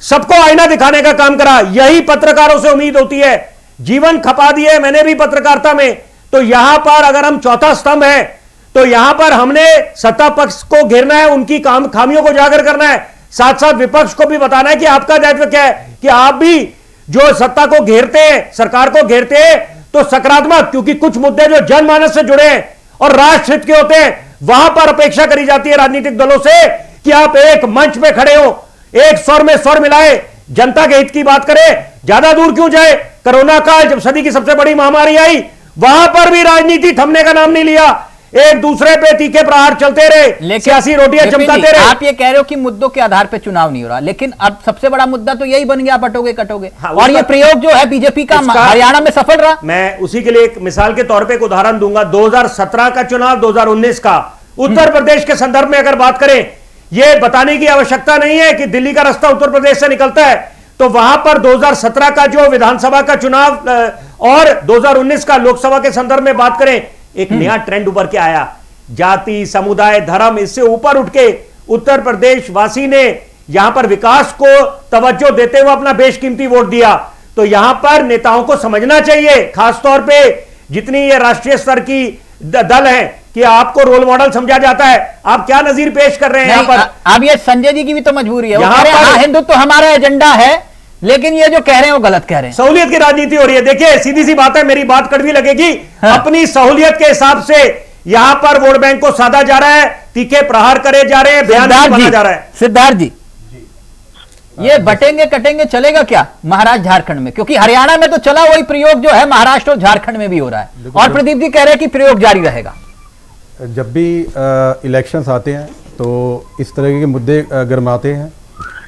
सबको आईना दिखाने का काम करा। यही पत्रकारों से उम्मीद होती है जीवन खपा दिए, मैंने भी पत्रकारिता में। तो यहां पर अगर हम चौथा स्तंभ है तो यहां पर हमने सत्ता पक्ष को घेरना है, उनकी खामियों को उजागर करना है, साथ साथ विपक्ष को भी बताना है कि आपका दायित्व क्या है, कि आप भी जो सत्ता को घेरते हैं, सरकार को घेरते हैं, तो सकारात्मक, क्योंकि कुछ मुद्दे जो जनमानस से जुड़े हैं और राष्ट्र हित के होते हैं, वहां पर अपेक्षा करी जाती है राजनीतिक दलों से कि आप एक मंच पे खड़े हो, एक स्वर में स्वर मिलाए, जनता के हित की बात करें। ज्यादा दूर क्यों जाए, कोरोना काल जब सदी की सबसे बड़ी महामारी आई, वहां पर भी राजनीति थमने का नाम नहीं लिया, एक दूसरे पे तीखे प्रहार चलते रहे, सियासी रोटियां चमकाते रहे। आप ये कह रहे हो कि मुद्दों के आधार पे चुनाव नहीं हो रहा, लेकिन अब सबसे बड़ा मुद्दा तो यही बन गया, बटोगे कटोगे। हाँ, और ये प्रयोग जो है बीजेपी का हरियाणा में सफल रहा। मैं उसी के लिए एक मिसाल के तौर पे एक उदाहरण दूंगा, 2017 का चुनाव, 2019 का उत्तर प्रदेश के संदर्भ में अगर बात करें, यह बताने की आवश्यकता नहीं है कि दिल्ली का रास्ता उत्तर प्रदेश से निकलता है, तो वहां पर 2017 का जो विधानसभा का चुनाव और 2019 का लोकसभा के संदर्भ में बात करें, एक नया ट्रेंड उभर के आया। जाति, समुदाय, धर्म, इससे ऊपर उठ के उत्तर प्रदेश वासी ने यहां पर विकास को तवज्जो देते हुए अपना बेशकीमती वोट दिया। तो यहां पर नेताओं को समझना चाहिए, खासतौर पे जितनी ये राष्ट्रीय स्तर की दल है, कि आपको रोल मॉडल समझा जाता है। आप क्या नजीर पेश कर रहे हैं यहां पर? अब ये संजय जी की भी तो मजबूरी है, वो यहां कह रहे हैं, पर हाँ, हिंदुत्व तो हमारा एजेंडा है, लेकिन ये जो कह रहे हैं वो गलत कह रहे हैं। सहूलियत की राजनीति हो रही है। देखिए सीधी सी बात है, मेरी बात कड़वी लगेगी, हाँ। अपनी सहूलियत के हिसाब से यहां पर वोट बैंक को साधा जा रहा है, तीखे प्रहार करे जा रहे हैं, बयान बना जा रहा है। सिद्धार्थ जी, ये बटेंगे कटेंगे चलेगा क्या महाराष्ट्र झारखंड में? क्योंकि हरियाणा में तो चला वही प्रयोग जो है महाराष्ट्र और झारखंड में भी हो रहा है, और प्रदीप जी कह रहे हैं कि प्रयोग जारी रहेगा। जब भी इलेक्शंस आते हैं तो इस तरह के मुद्दे गरमाते हैं,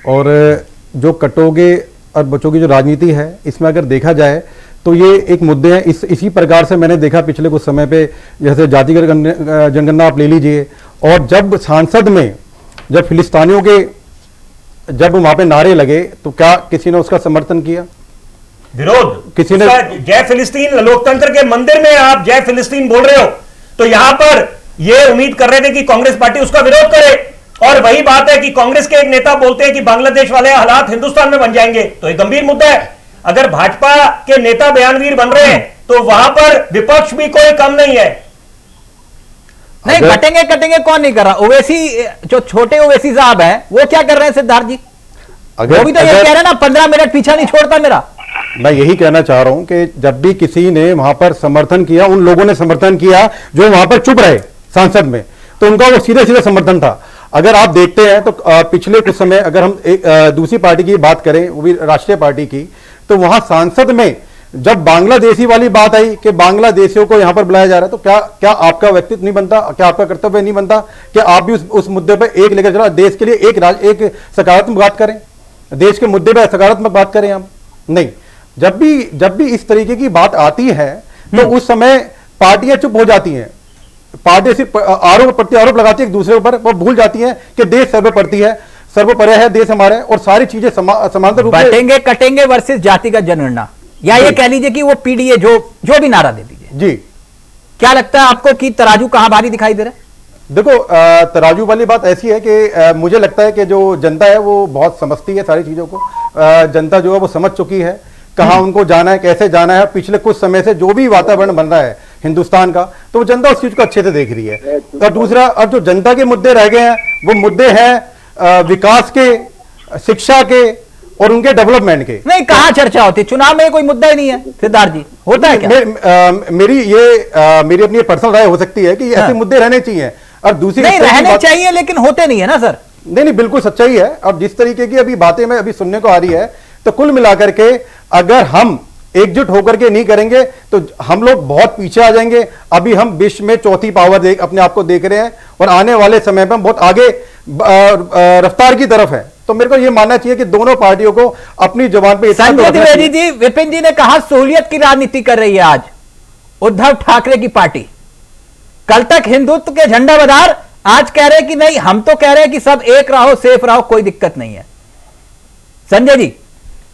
और जो कटोगे और बचोगे जो राजनीति है, इसमें अगर देखा जाए तो ये एक मुद्दे हैं। इसी प्रकार से मैंने देखा पिछले कुछ समय पे, जैसे जातिगत जनगणना आप ले लीजिए, और जब सांसद में जब फिलिस्तीनियों के जब वहां पे नारे लगे तो क्या किसी ने उसका समर्थन किया? विरोध किसी ने? जय फिलिस्तीन, लोकतंत्र के मंदिर में आप जय फिलिस्तीन बोल रहे हो, तो यहां पर ये उम्मीद कर रहे थे कि कांग्रेस पार्टी उसका विरोध करे। और वही बात है कि कांग्रेस के एक नेता बोलते हैं कि बांग्लादेश वाले हालात हिंदुस्तान में बन जाएंगे, तो एक गंभीर मुद्दा है। अगर भाजपा के नेता बयानवीर बन रहे हैं तो वहां पर विपक्ष भी कोई कम नहीं है। नहीं, कटेंगे कटेंगे कौन नहीं कर रहा? ओवैसी, जो छोटे ओवैसी साहब हैं, वो क्या कर रहे हैं सिद्धार्थ जी? वो भी तो ये कह रहे हैं ना, 15 मिनट पीछा नहीं छोड़ता मेरा। मैं यही कहना चाह रहा हूं कि जब भी किसी ने वहां पर समर्थन किया, उन लोगों ने समर्थन किया जो वहां पर चुप रहे सांसद में, तो उनका वो सीधे सीधे समर्थन था। अगर आप देखते हैं तो पिछले कुछ समय अगर हम दूसरी पार्टी की बात करें, वो भी राष्ट्रीय पार्टी की, तो वहां सांसद में जब बांग्लादेशी वाली बात आई कि बांग्लादेशियों को यहां पर बुलाया जा रहा है, तो क्या आपका व्यक्तित्व नहीं बनता, क्या आपका कर्तव्य नहीं बनता कि आप भी उस मुद्दे पर एक लेकर चला, देश के लिए एक सकारात्मक बात करें, देश के मुद्दे पर सकारात्मक बात करें हम? नहीं, जब भी इस तरीके की बात आती है तो उस समय पार्टियां चुप हो जाती हैं, पार्टी सिर्फ आरोप प्रत्यारोप लगाती है एक दूसरे ऊपर, वो भूल जाती है कि देश सर्वोपरि है, सर्वोपरि है देश हमारे, और सारी चीजें समांतर रूप से। बटेंगे कटेंगे वर्सेस जातिगत जनगणना, या ये कह लीजिए कि वो पीडीए जो भी नारा दे दीजिए जी। क्या लगता है आपको कि तराजू कहां भारी दिखाई दे रहा है? देखो, तराजू वाली बात ऐसी है कि मुझे लगता है कि जो जनता है वो बहुत समझती है सारी चीजों को। जनता जो है वो समझ चुकी है कहां उनको जाना है, कैसे जाना है। पिछले कुछ समय से जो भी वातावरण बन रहा है हिंदुस्तान का, तो वो जनता उस चीज को अच्छे से देख रही है। और दूसरा, अब जो जनता के मुद्दे रह गए हैं, वो मुद्दे हैं विकास के, शिक्षा के और उनके डेवलपमेंट के। नहीं, कहां चर्चा होती? चुनाव में कोई मुद्दा ही नहीं है सिद्धार्थ जी, होता है क्या? मेरी अपनी पर्सनल राय हो सकती है कि ऐसे मुद्दे रहने चाहिए, और दूसरी नहीं रहने चाहिए, लेकिन होते नहीं है ना सर। नहीं, बिल्कुल सच्चाई है। अब जिस तरीके की अभी बातें में अभी सुनने को आ रही है, तो कुल मिलाकर के अगर हम एकजुट होकर के नहीं करेंगे तो हम लोग बहुत पीछे आ जाएंगे। अभी हम विश्व में चौथी पावर अपने आप को देख रहे हैं, और आने वाले समय में हम बहुत आगे रफ्तार की तरफ है। तो मेरे को यह मानना चाहिए कि दोनों पार्टियों को अपनी जुबान पे। संजय द्विवेदी जी, विपिन जी ने कहा सहूलियत की राजनीति कर रही है आज उद्धव ठाकरे की पार्टी। कल तक हिंदुत्व के झंडा बधार, आज कह रहे कि नहीं, हम तो कह रहे हैं कि सब एक रहो, सेफ रहो, कोई दिक्कत नहीं है। संजय जी,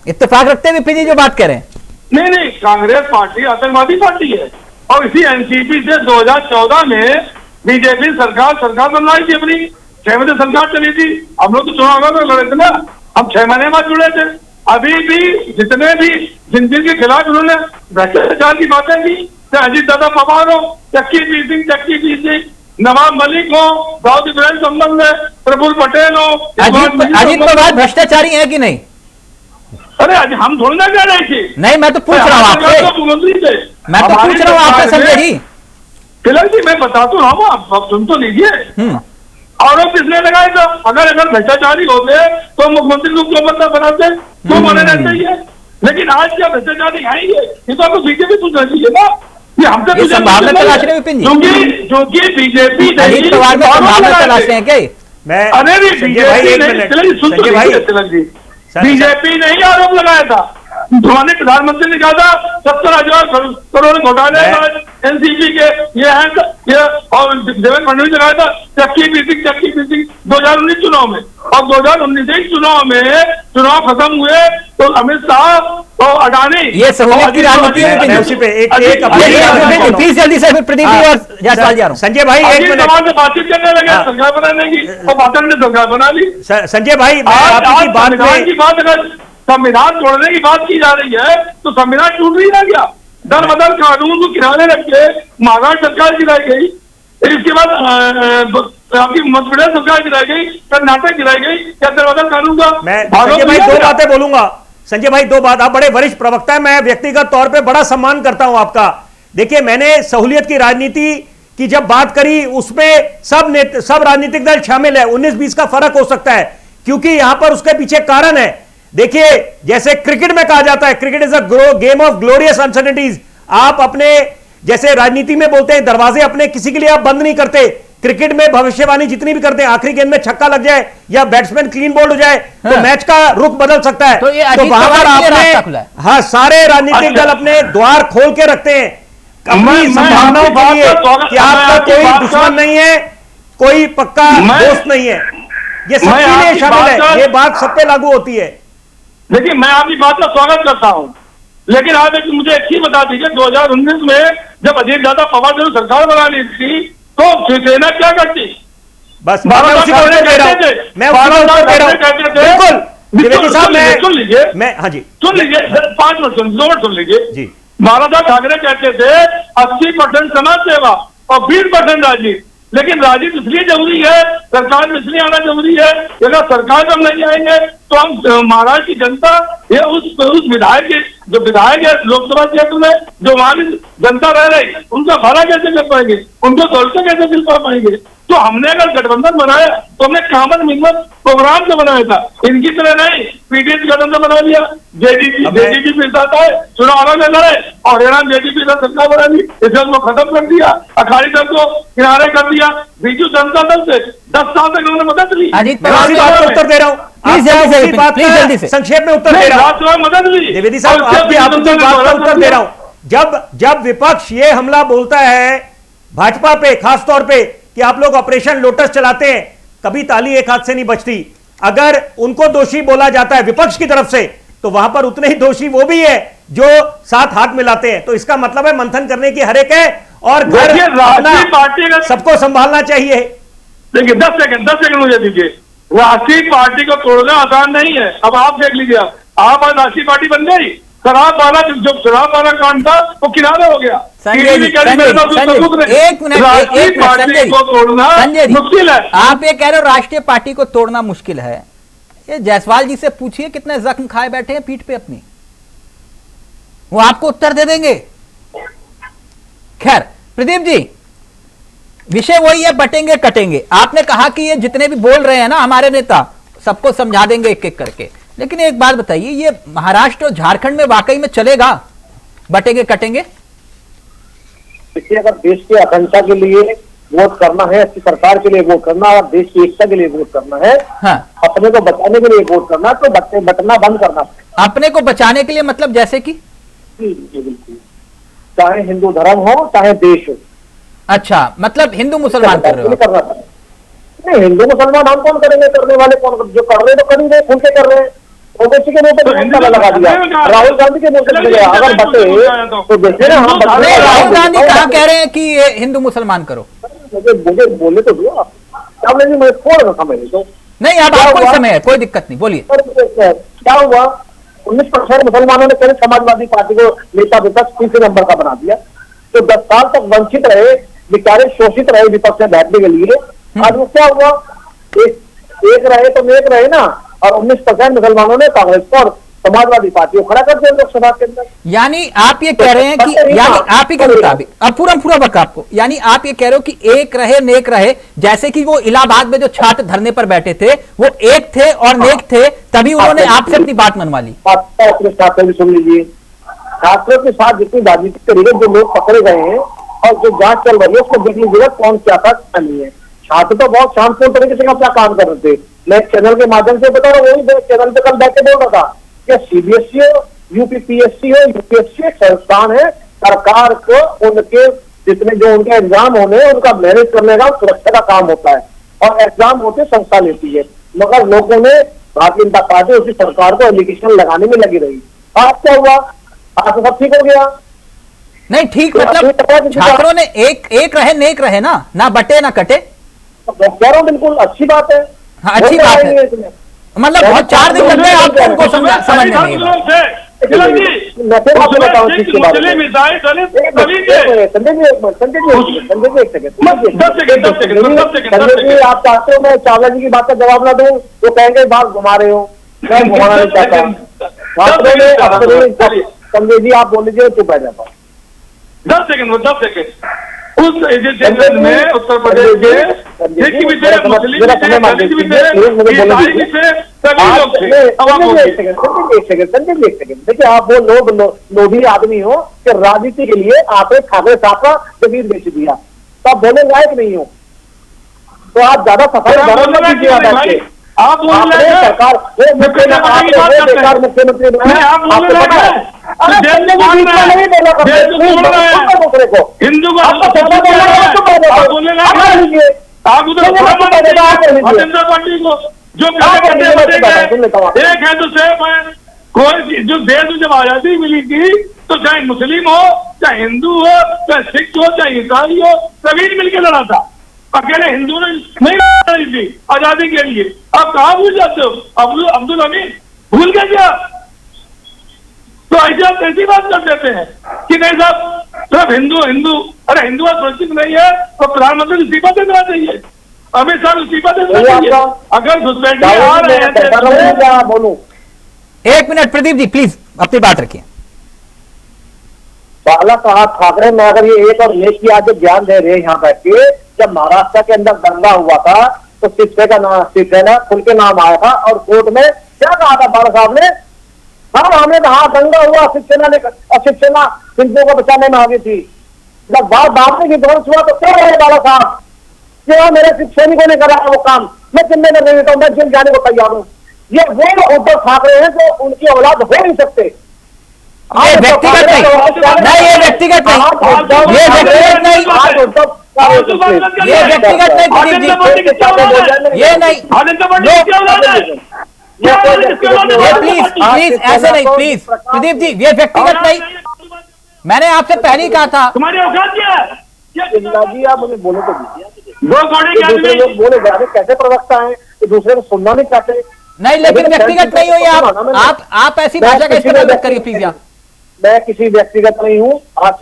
इत्तेफाक रखते हैं विपिन जी जो बात कह रहे हैं? नहीं, कांग्रेस पार्टी आतंकवादी पार्टी है, और इसी एनसीपी से 2014 में बीजेपी सरकार बनवाई थी, अपनी 6 महीने सरकार चली थी। हम लोग तो चुनाव में लड़े थे ना, हम 6 महीने बाद जुड़े थे। अभी भी जितने भी जिन के खिलाफ उन्होंने भ्रष्टाचार की बातें की, चाहे अजीत दादा पवार हो, चक्की पी सिंह, नवाब मलिक हो, दाऊद इब्राहिम संबंध है, प्रफुल्ल पटेल हो, अजीत पवार भ्रष्टाचारी है कि नहीं? अरे आज हम थोड़ी ना कह रहे थे। नहीं, मैं तो पूछ रहा हूँ आपसे, मुख्यमंत्री थे, मैं तो पूछ रहा हूँ आपसे संजय जी। तिलक जी मैं बता तो रहा हूँ, आप सुन तो लीजिए। आरोप किसने लगाए था? अगर भ्रष्टाचारी होते तो मुख्यमंत्री को क्यों बंदा बनाते, क्यों बने रहते ही है? लेकिन आज क्या भ्रष्टाचारी आएंगे, ये तो आपको बीजेपी पूछना चाहिए ना, ये हमसे संभावना तलाश रहे विपिन जी, क्योंकि बीजेपी अजीत पवार में संभावना तलाश रहे हैं क्या? मैं अरे बीजेपी नहीं, बीजेपी ने ही आरोप लगाया था। पुराने प्रधानमंत्री ने कहा था 70,000 करोड़ घोटाले एनसीपी के ये हैं, ये और देवेंद्र फडणवीस ने कहा था चक्की पीसिंग 2019 चुनाव में, और 2019 चुनाव में चुनाव खत्म हुए तो अमित शाह तो अडानी, ये सहूलियत की राजनीति है। उसी पे एक प्लीज जल्दी से, फिर प्रदीप जी और जायसवाल जा रहा हूं। संजय भाई एक मिनट से बातचीत करने लगे सरकार बनाने की, और बादल ने सरकार बना ली। संजय भाई आपकी बात अगर संविधान तोड़ने की बात की जा रही है तो संविधान टूट नहीं रहा क्या? दर बदल कानून को किनारे रख के महाराष्ट्र सरकार गिराई गई, इसके बाद आपकी मध्य प्रदेश सरकार गिराई गई, कर्नाटक गिराई गई, क्या दर बदल कानून का? मैं संजय भाई दो बातें बोलूंगा। संजय भाई दो बात, आप बड़े वरिष्ठ प्रवक्ता है, मैं व्यक्तिगत तौर पे बड़ा सम्मान करता हूं आपका। देखिए मैंने सहूलियत की राजनीति की जब बात करी उसमें सब राजनीतिक दल शामिल है, 19-20 का फर्क हो सकता है, क्योंकि यहां पर उसके पीछे कारण है। देखिए जैसे क्रिकेट में कहा जाता है, cricket is a game of glorious uncertainties. आप अपने जैसे राजनीति में बोलते हैं दरवाजे अपने किसी के लिए आप बंद नहीं करते, क्रिकेट में भविष्यवाणी जितनी भी करते हैं, आखिरी गेंद में छक्का लग जाए या बैट्समैन क्लीन बोल्ड हो जाए तो मैच का रुख बदल सकता है। तो वहां पर आपने हाँ सारे राजनीतिक दल अपने द्वार खोल के रखते हैं अपनी संभावनाओं के लिए कि आपका कोई दुश्मन नहीं है, कोई पक्का दोस्त नहीं है, ये सबके लिए शामिल है, ये बात सब पे लागू होती है। देखिए मैं आपकी बात का स्वागत करता हूं, लेकिन आप मुझे एक ही बता दीजिए 2019 में जब अजीत दादा पवार ने सरकार बना ली थी तो शिवसेना क्या करती? बस मैं उसी को उत्तर दे रहा हूं, मैं उसी को उत्तर दे रहा हूं। बिल्कुल द्विवेदी साहब सुन लीजिए, मैं हाँ जी सुन लीजिए 5 मिनट 2 मिनट सुन लीजिए जी। महाराजा ठाकरे कहते थे 80% समाज सेवा और 20% राजनीति, लेकिन राजनीति इसलिए जरूरी है, सरकार में इसलिए आना जरूरी है, अगर सरकार में हम नहीं आएंगे तो हम महाराष्ट्र की जनता या उस विधायक है लोकसभा क्षेत्र में जो वहां की जनता रह रही उनका भला कैसे कर पाएंगे, उनको दौलतें कैसे मिल पा पाएंगे? तो हमने अगर गठबंधन बनाया तो हमने कॉमन मिनिमम प्रोग्राम से बनाया था, इनकी तरह नहीं पीडीएस गठबंधन बना लिया, जेडीपी के साथ आए चुनाव में लड़े और हरियाणा जेडीपी का सरकार बना ली, इसे उनको खत्म कर दिया, अखाड़ी दल को किनारे कर दिया, बीजू जनता दल से 10 साल तक उन्होंने मदद ली। उत्तर दे रहा हूँ, जल्दी से संक्षेप में उत्तर दे रहा हूँ, मदद ली द्विवेदी साहब आपकी बात का उत्तर दे रहा हूँ। जब विपक्ष ये हमला बोलता है भाजपा पे खास तौर पे कि आप लोग ऑपरेशन लोटस चलाते हैं, कभी ताली एक हाथ से नहीं बचती। अगर उनको दोषी बोला जाता है विपक्ष की तरफ से तो वहां पर उतने ही दोषी वो भी है जो साथ हाथ मिलाते हैं। तो इसका मतलब है मंथन करने की हर एक है और घर पार्टी सबको संभालना चाहिए। देखिए 10 सेकंड मुझे दीजिए, राष्ट्रीय पार्टी को तोड़ना आसान नहीं है। अब आप देख लीजिए, आप आज राष्ट्रीय पार्टी बन गई, शराब वाला कांड था वो किनारे हो गया। एक मिनट पार्टी को तोड़ना मुश्किल है। आप ये कह रहे हो राष्ट्रीय पार्टी को तोड़ना मुश्किल है, ये जायसवाल जी से पूछिए कितने जख्म खाए बैठे हैं पीठ पे अपनी, वो आपको उत्तर दे देंगे। खैर प्रदीप जी, विषय वही है, बटेंगे कटेंगे। आपने कहा कि ये जितने भी बोल रहे हैं ना हमारे नेता सबको समझा देंगे एक एक करके, लेकिन एक बात बताइए, ये महाराष्ट्र और झारखंड में वाकई में चलेगा बटेंगे कटेंगे? देखिए अगर देश की अखंडता के लिए वोट करना है, अच्छी सरकार के लिए वोट करना और देश की एकता के लिए वोट करना है, हाँ। अपने को बचाने के लिए वोट करना तो बटना बंद करना। अपने को बचाने के लिए मतलब जैसे कि बिल्कुल, चाहे हिंदू धर्म हो चाहे देश हो। अच्छा, मतलब हिंदू मुसलमान कर रहे हो? नहीं, हिंदू मुसलमान हम कौन करेंगे, करने वाले कौन, जो कर रहे हैं तो कर ही रहे, खुल के कर रहे हैं। ओबीसी के मुंह लगा दिया, राहुल गांधी के मुंह से अगर बचे तो देखिए ना, हम राहुल गांधी कहाँ कह रहे हैं कि ये हिंदू मुसलमान करो? मुझे बोलने तो दो आप, मैं थोड़ा सा समय तो नहीं, अब आपको समय है, कोई दिक्कत नहीं, बोलिए। क्या हुआ, 19% मुसलमानों ने कभी समाजवादी पार्टी को नेता विपक्ष तीसरे नंबर का बना दिया। तो 10 साल तक वंचित रहे, बेचारे शोषित रहे विपक्ष में बैठने के लिए। आज वो क्या हुआ, एक रहे तो नेक रहे ना, और 19% मुसलमानों ने कांग्रेस को और समाजवादी पार्टी को खड़ा कर दिया लोकसभा के अंदर। यानी आप ये कह रहे हैं कि यानी आप ही के मुताबिक अब पूरा वक्त आपको, यानी आप ये कह रहे हो कि एक रहे नेक रहे, जैसे कि वो इलाहाबाद में जो छात्र धरने पर बैठे थे वो एक थे और नेक थे, तभी उन्होंने आपसे अपनी बात मनवा ली। छात्र भी सुन लीजिए, छात्रों के साथ जितनी राजनीतिक तरीके जो लोग पकड़े गए हैं और जो जांच चल रही है उसको देख लीजिएगा कौन क्या था क्या नहीं है। छात्र तो बहुत शांतिपूर्ण तरीके से अपना काम कर रहे थे। मैं चैनल के माध्यम से बता रहा हूँ, वही चैनल पे कल बैठ के बोल रहा था कि सीबीएसई हो, यूपीपीएससी हो, यूपीएससी एक संस्थान है, सरकार को उनके जितने जो उनके एग्जाम होने उनका मैनेज करने का सुरक्षा का काम होता है, और एग्जाम होते संस्था लेती है। मगर लोगों ने भारतीय जनता पार्टी उसी सरकार को एलिगेशन लगाने में लगी रही। आज क्या हुआ, आज तो सब ठीक हो गया। नहीं ठीक, मतलब छात्रों ने एक रहे नेक रहे ना बटे ना कटे। कह रहा हूँ बिल्कुल अच्छी बात है। हाँ, अच्छी बात है, मतलब बहुत 4 दिन लग गए आपको उनको समझने में। मैं फिर आपको बताऊं चीज के बारे में। संजय जी आप चाहते हो मैं चावला जी की बात का जवाब ना दूं तो कहेंगे बात घुमा रहे हो, मैं घुमाना नहीं चाहता। संजय जी आप बोल लीजिए, चुप रह जाता हूँ। 10 सेकंड उस एजेंट में उत्तर प्रदेश के सिख भी थे, मुस्लिम भी थे, दलित भी थे, ईसाई भी थे, सभी लोग थे। संजय जी देखिए, आप वो लोभी आदमी हो कि राजनीति के लिए आपने ठाकरे साहब का जमीन बेच दिया, तो आप बोले लायक नहीं हो, तो आप ज्यादा सफाई कीजिए। आप सरकार मुख्यमंत्री हिंदू पार्टी को जो एक है तो सेफ है। कोई जो देश में जब आजादी मिली थी तो चाहे मुस्लिम हो, चाहे हिंदू हो, चाहे सिख हो, चाहे ईसाई हो, सभी ने मिलकर लड़ा था। अकेले हिंदू ने नहीं लड़ी थी आजादी के लिए। आप कहाँ भूल जाते हो? अब्दुल हमीद भूल गए क्या? तो ऐसे आप ऐसी बात कर देते हैं कि नहीं साहब सिर्फ हिंदू। अरे हिंदू सुरक्षित नहीं है तो प्रधानमंत्री इस्तीफा देना चाहिए, अमित शाह इस्तीफा देना चाहिए। अगर घुसपैठी आ रहे हैं बोलूं 1 मिनट प्रदीप जी प्लीज अपनी बात रखिए। पहला कहा ठाकरे में अगर ये एक और नेक की आज ज्ञान दे रहे हैं यहाँ बैठ के, जब महाराष्ट्र के अंदर दंगा हुआ था तो शिवसेना खुल के नाम आया था और कोर्ट में क्या कहा था बाला साहब ने? हाँ हमने कहा दंगा हुआ, शिवसेना हिंदुओं को बचाने में आ गई थी। जब बात बांटने की ध्वंस हुआ तो क्या रहे बाला साहब कि मेरे सैनिकों ने करा वो काम, मैं जिम्मेदार नहीं देता हूँ, मैं जेल जाने को तैयार हूँ। ये वो उद्धव ठाकरे हैं जो उनकी औलाद हो नहीं सकते। ये व्यक्तिगत नहीं, ये व्यक्तिगत नहीं, ये व्यक्तिगत नहीं, ये व्यक्तिगत नहीं प्रदीप जी, ये नहीं, ये प्लीज ऐसे नहीं, प्लीज प्रदीप जी ये व्यक्तिगत नहीं। मैंने आपसे पहले ही कहा था। तुम्हारी औकात क्या है? जी आप मुझे बोले तो दूसरे लोग बोले जा रहे कैसे प्रवक्ता है तो दूसरे को सुनना नहीं चाहते। नहीं लेकिन व्यक्तिगत नहीं हो आप ऐसी भाषा का इस्तेमाल मत करिए प्लीज। मैं किसी व्यक्तिगत नहीं हूँ। आज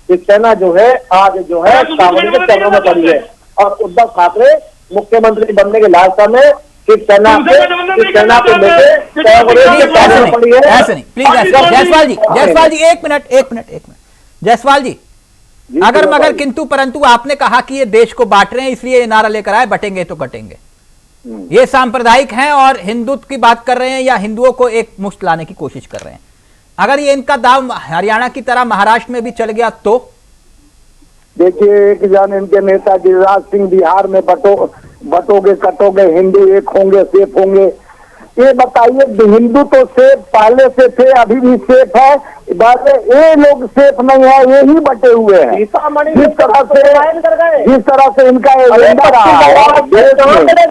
शिवसेना जो है आज जो है सावरी के चरणों में पड़ी है और उद्धव ठाकरे मुख्यमंत्री बनने के लालसा में शिवसेना को लेकर पड़ी है। ऐसे नहीं प्लीज। जायसवाल जी 1 मिनट जायसवाल जी, अगर मगर किंतु परंतु आपने कहा कि ये देश को बांट रहे हैं इसलिए ये नारा लेकर आए बटेंगे तो कटेंगे, ये सांप्रदायिक हैं और हिंदुत्व की बात कर रहे हैं या हिंदुओं को एक मुश्त लाने की कोशिश कर रहे हैं। अगर ये इनका दाव हरियाणा की तरह महाराष्ट्र में भी चल गया तो? देखिए एक जन इनके नेता गिरिराज सिंह बिहार में बटोगे कटोगे हिंदू एक होंगे सेफ होंगे। ये बताइए हिंदू तो सेफ पहले से थे अभी भी सेफ है, ये लोग सेफ नहीं है, ये ही बटे हुए हैं। जिस तरह से इनका एजेंडा रहा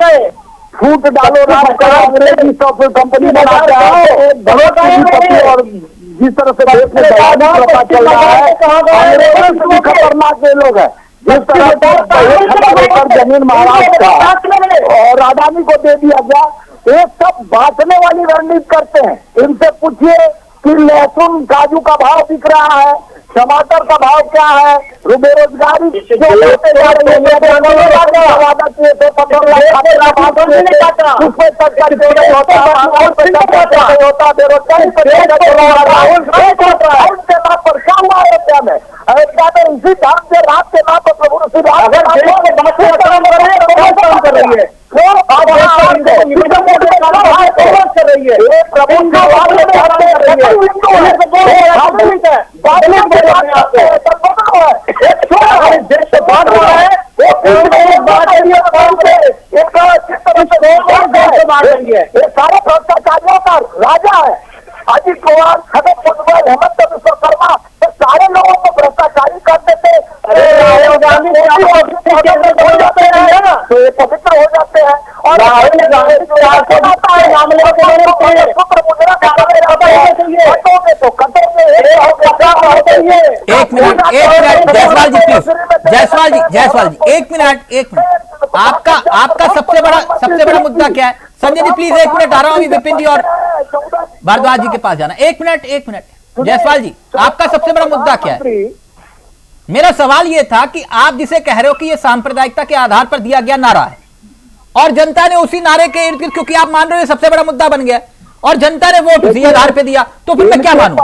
है फूट डालो अंग्रेजी सॉफ्टवेयर कंपनी बनाता है और जिस तरह से देश में चल रहा है खतरनाक ये लोग है। जिस तरह से जमीन महाराष्ट्र का और अडानी को दे दिया गया ये सब बांटने वाली रणनीति करते हैं। इनसे पूछिए कि लहसुन काजू का भाव बिक रहा है, टमाटर का भाव क्या है, बेरोजगारी जो बढ़ते जा रही है, वादा किए थे 15 लाख उसमें सरकारी होता, बेरोजगारी पर क्या हुआ अयोध्या में? अयोध्या में इसी धाम से रात के नाम पर प्रभु कर रही है, रही है सारे भ्रष्टाचारियों का राजा है अजित पवार, खगन भुजबल, हेमंत विश्वकर्मा, तो सारे लोगों को भ्रष्टाचारी करते थे। राहुल गांधी हो जाते हैं ना, तो ये पवित्र हो जाते हैं और एक मिनट जायसवाल जी प्लीज, जायसवाल जी एक मिनट आपका सबसे बड़ा मुद्दा क्या है? संजय जी प्लीज एक मिनट, आ रहा हूं अभी विपिन जी और भारद्वाज जी के पास जाना। एक मिनट जायसवाल जी, आपका सबसे बड़ा मुद्दा क्या है? मेरा सवाल यह था कि आप जिसे कह रहे हो कि यह सांप्रदायिकता के आधार पर दिया गया नारा है और जनता ने उसी नारे के इर्द गिर्द, क्योंकि आप मान रहे हो सबसे बड़ा मुद्दा बन गया और जनता ने वोट उसी आधार पर दिया, तो फिर मैं क्या मानूं?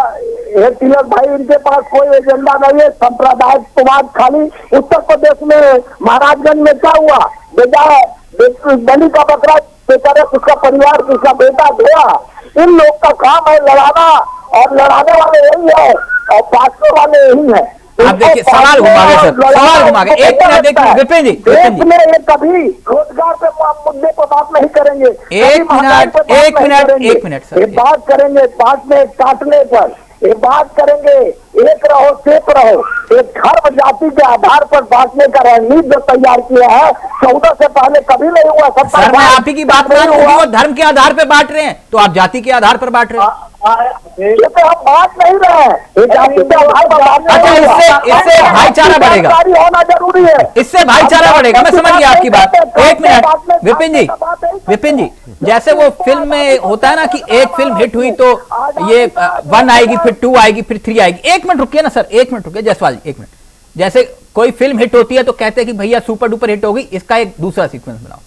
तिलक भाई, इनके पास कोई एजेंडा नहीं है। सांप्रदायिकवाद खाली उत्तर प्रदेश में महाराजगंज में क्या हुआ, बलि का बकरा बेचारे उसका परिवार उसका बेटा गया। इन लोग का काम है लड़ाना और लड़ाने वाले यही है और पासने वाले यही है। आप देखिए सवाल घुमा गए सर, सवाल घुमा गए। एक मिनट विपिन जी कभी रोजगार पे मुद्दे पर बात नहीं करेंगे। एक मिनट सर, बात करेंगे बांटने काटने पर, ये बात करेंगे एक रहो चेप रहो। एक धर्म जाति के आधार पर बांटने का रणनीति जो तैयार किया है 14 से पहले कभी नहीं हुआ। सर मैं आप ही की बात मान रही हूँ, धर्म के आधार पर बांट रहे हैं तो आप जाति के आधार पर बांट रहे हैं। ये तो हम बात नहीं रहे हैं, जाति के आधार पर बात। अच्छा, इससे भाईचारा बढ़ेगा, होना जरूरी है, इससे भाईचारा बढ़ेगा। मैं समझ गया आपकी बात। एक मिनट विपिन जी, जैसे वो फिल्म में होता है ना कि एक फिल्म हिट हुई तो ये 1 आएगी, फिर 2 आएगी, फिर 3 आएगी। एक मिनट रुकिए ना सर, एक मिनट रुकिए जायसवाल जी, एक मिनट। जैसे कोई फिल्म हिट होती है तो कहते हैं कि भैया सुपर डुपर हिट होगी, इसका एक दूसरा सीक्वेंस बनाओ,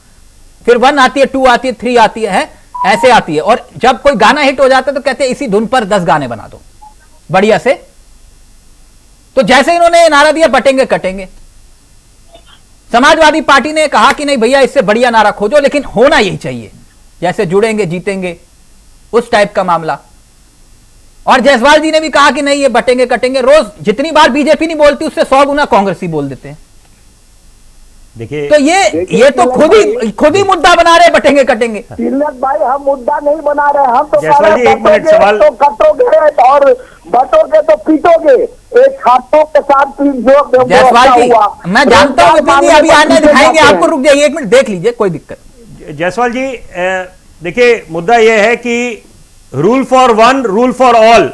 फिर 1 आती है, 2 आती है, 3 आती है, ऐसे आती है। और जब कोई गाना हिट हो जाता है तो कहते हैं इसी धुन पर 10 गाने बना दो बढ़िया से। तो जैसे इन्होंने नारा दिया बटेंगे कटेंगे, समाजवादी पार्टी ने कहा कि नहीं भैया इससे बढ़िया नारा खोजो, लेकिन होना यही चाहिए, जैसे जुड़ेंगे जीतेंगे उस टाइप का मामला। और जायसवाल जी ने भी कहा कि नहीं ये बटेंगे कटेंगे। रोज जितनी बार बीजेपी नहीं बोलती उससे 100 गुना कांग्रेस ही बोल देते हैं। देखिए तो ये तो खुद ही मुद्दा बना रहे बटेंगे कटेंगे। तिलक भाई हम मुद्दा नहीं बना रहे, हम तो जायसवाल जी, एक मिनट सवाल। तो कटोगे और बटोगे तो पीटोगे। एक छात्रों के साथ जो जायसवाल जी मैं जानता हूं विपिन जी अभी आने दिखाएंगे आपको, रुक जाइए एक मिनट, देख लीजिए कोई दिक्कत। जायसवाल जी देखिए मुद्दा यह है कि rule for one rule for all,